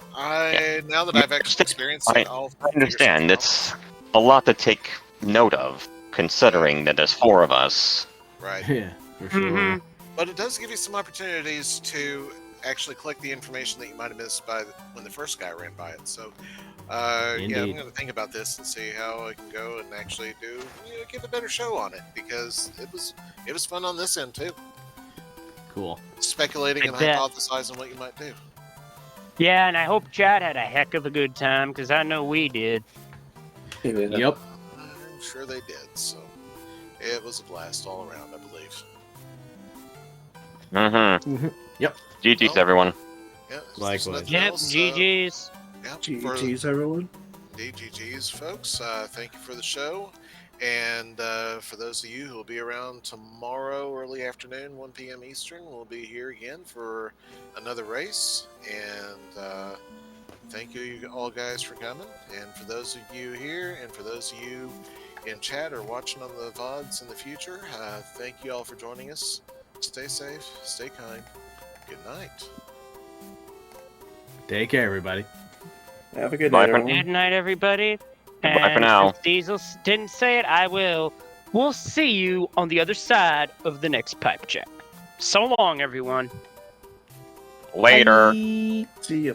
Speaker 2: now that I've actually experienced it, I'll
Speaker 5: I
Speaker 2: figure
Speaker 5: understand.
Speaker 2: something out.
Speaker 5: It's a lot to take note of, considering that there's 4 of us.
Speaker 2: Right.
Speaker 4: Yeah, for sure.
Speaker 6: Mhm.
Speaker 2: But it does give you some opportunities to actually collect the information that you might have missed when the first guy ran by it. So, yeah, I'm
Speaker 4: Indeed.
Speaker 2: going to think about this and see how I can go and actually give a better show on it, because it was fun on this end too,
Speaker 4: Cool.
Speaker 2: speculating
Speaker 6: I
Speaker 2: and
Speaker 6: bet.
Speaker 2: hypothesizing what you might do.
Speaker 6: Yeah, and I hope Chad had a heck of a good time, because I know we did.
Speaker 4: Yep.
Speaker 2: I'm sure they did. So, it was a blast all around, I believe.
Speaker 5: Mm-hmm.
Speaker 4: Yep.
Speaker 5: GG's,
Speaker 2: Well,
Speaker 5: everyone.
Speaker 2: Yeah. if there's
Speaker 4: Likewise.
Speaker 2: nothing
Speaker 6: Yep,
Speaker 2: else,
Speaker 6: GG's.
Speaker 2: yeah,
Speaker 3: GG's, everyone.
Speaker 2: DGG's, folks. Thank you for the show. And for those of you who will be around tomorrow, early afternoon, 1 p.m. Eastern, we'll be here again for another race. And thank you all guys for coming. And for those of you here, and for those of you in chat or watching on the VODs in the future, thank you all for joining us. Stay safe, stay kind. Good night.
Speaker 4: Take care, everybody.
Speaker 3: Have a good
Speaker 5: Bye
Speaker 3: night,
Speaker 5: for-
Speaker 3: everyone.
Speaker 6: Good night, everybody.
Speaker 5: Goodbye for
Speaker 6: And
Speaker 5: now.
Speaker 6: since Diesel didn't say it, I will. We'll see you on the other side of the next pipe check. So long, everyone.
Speaker 5: Later.
Speaker 3: See ya.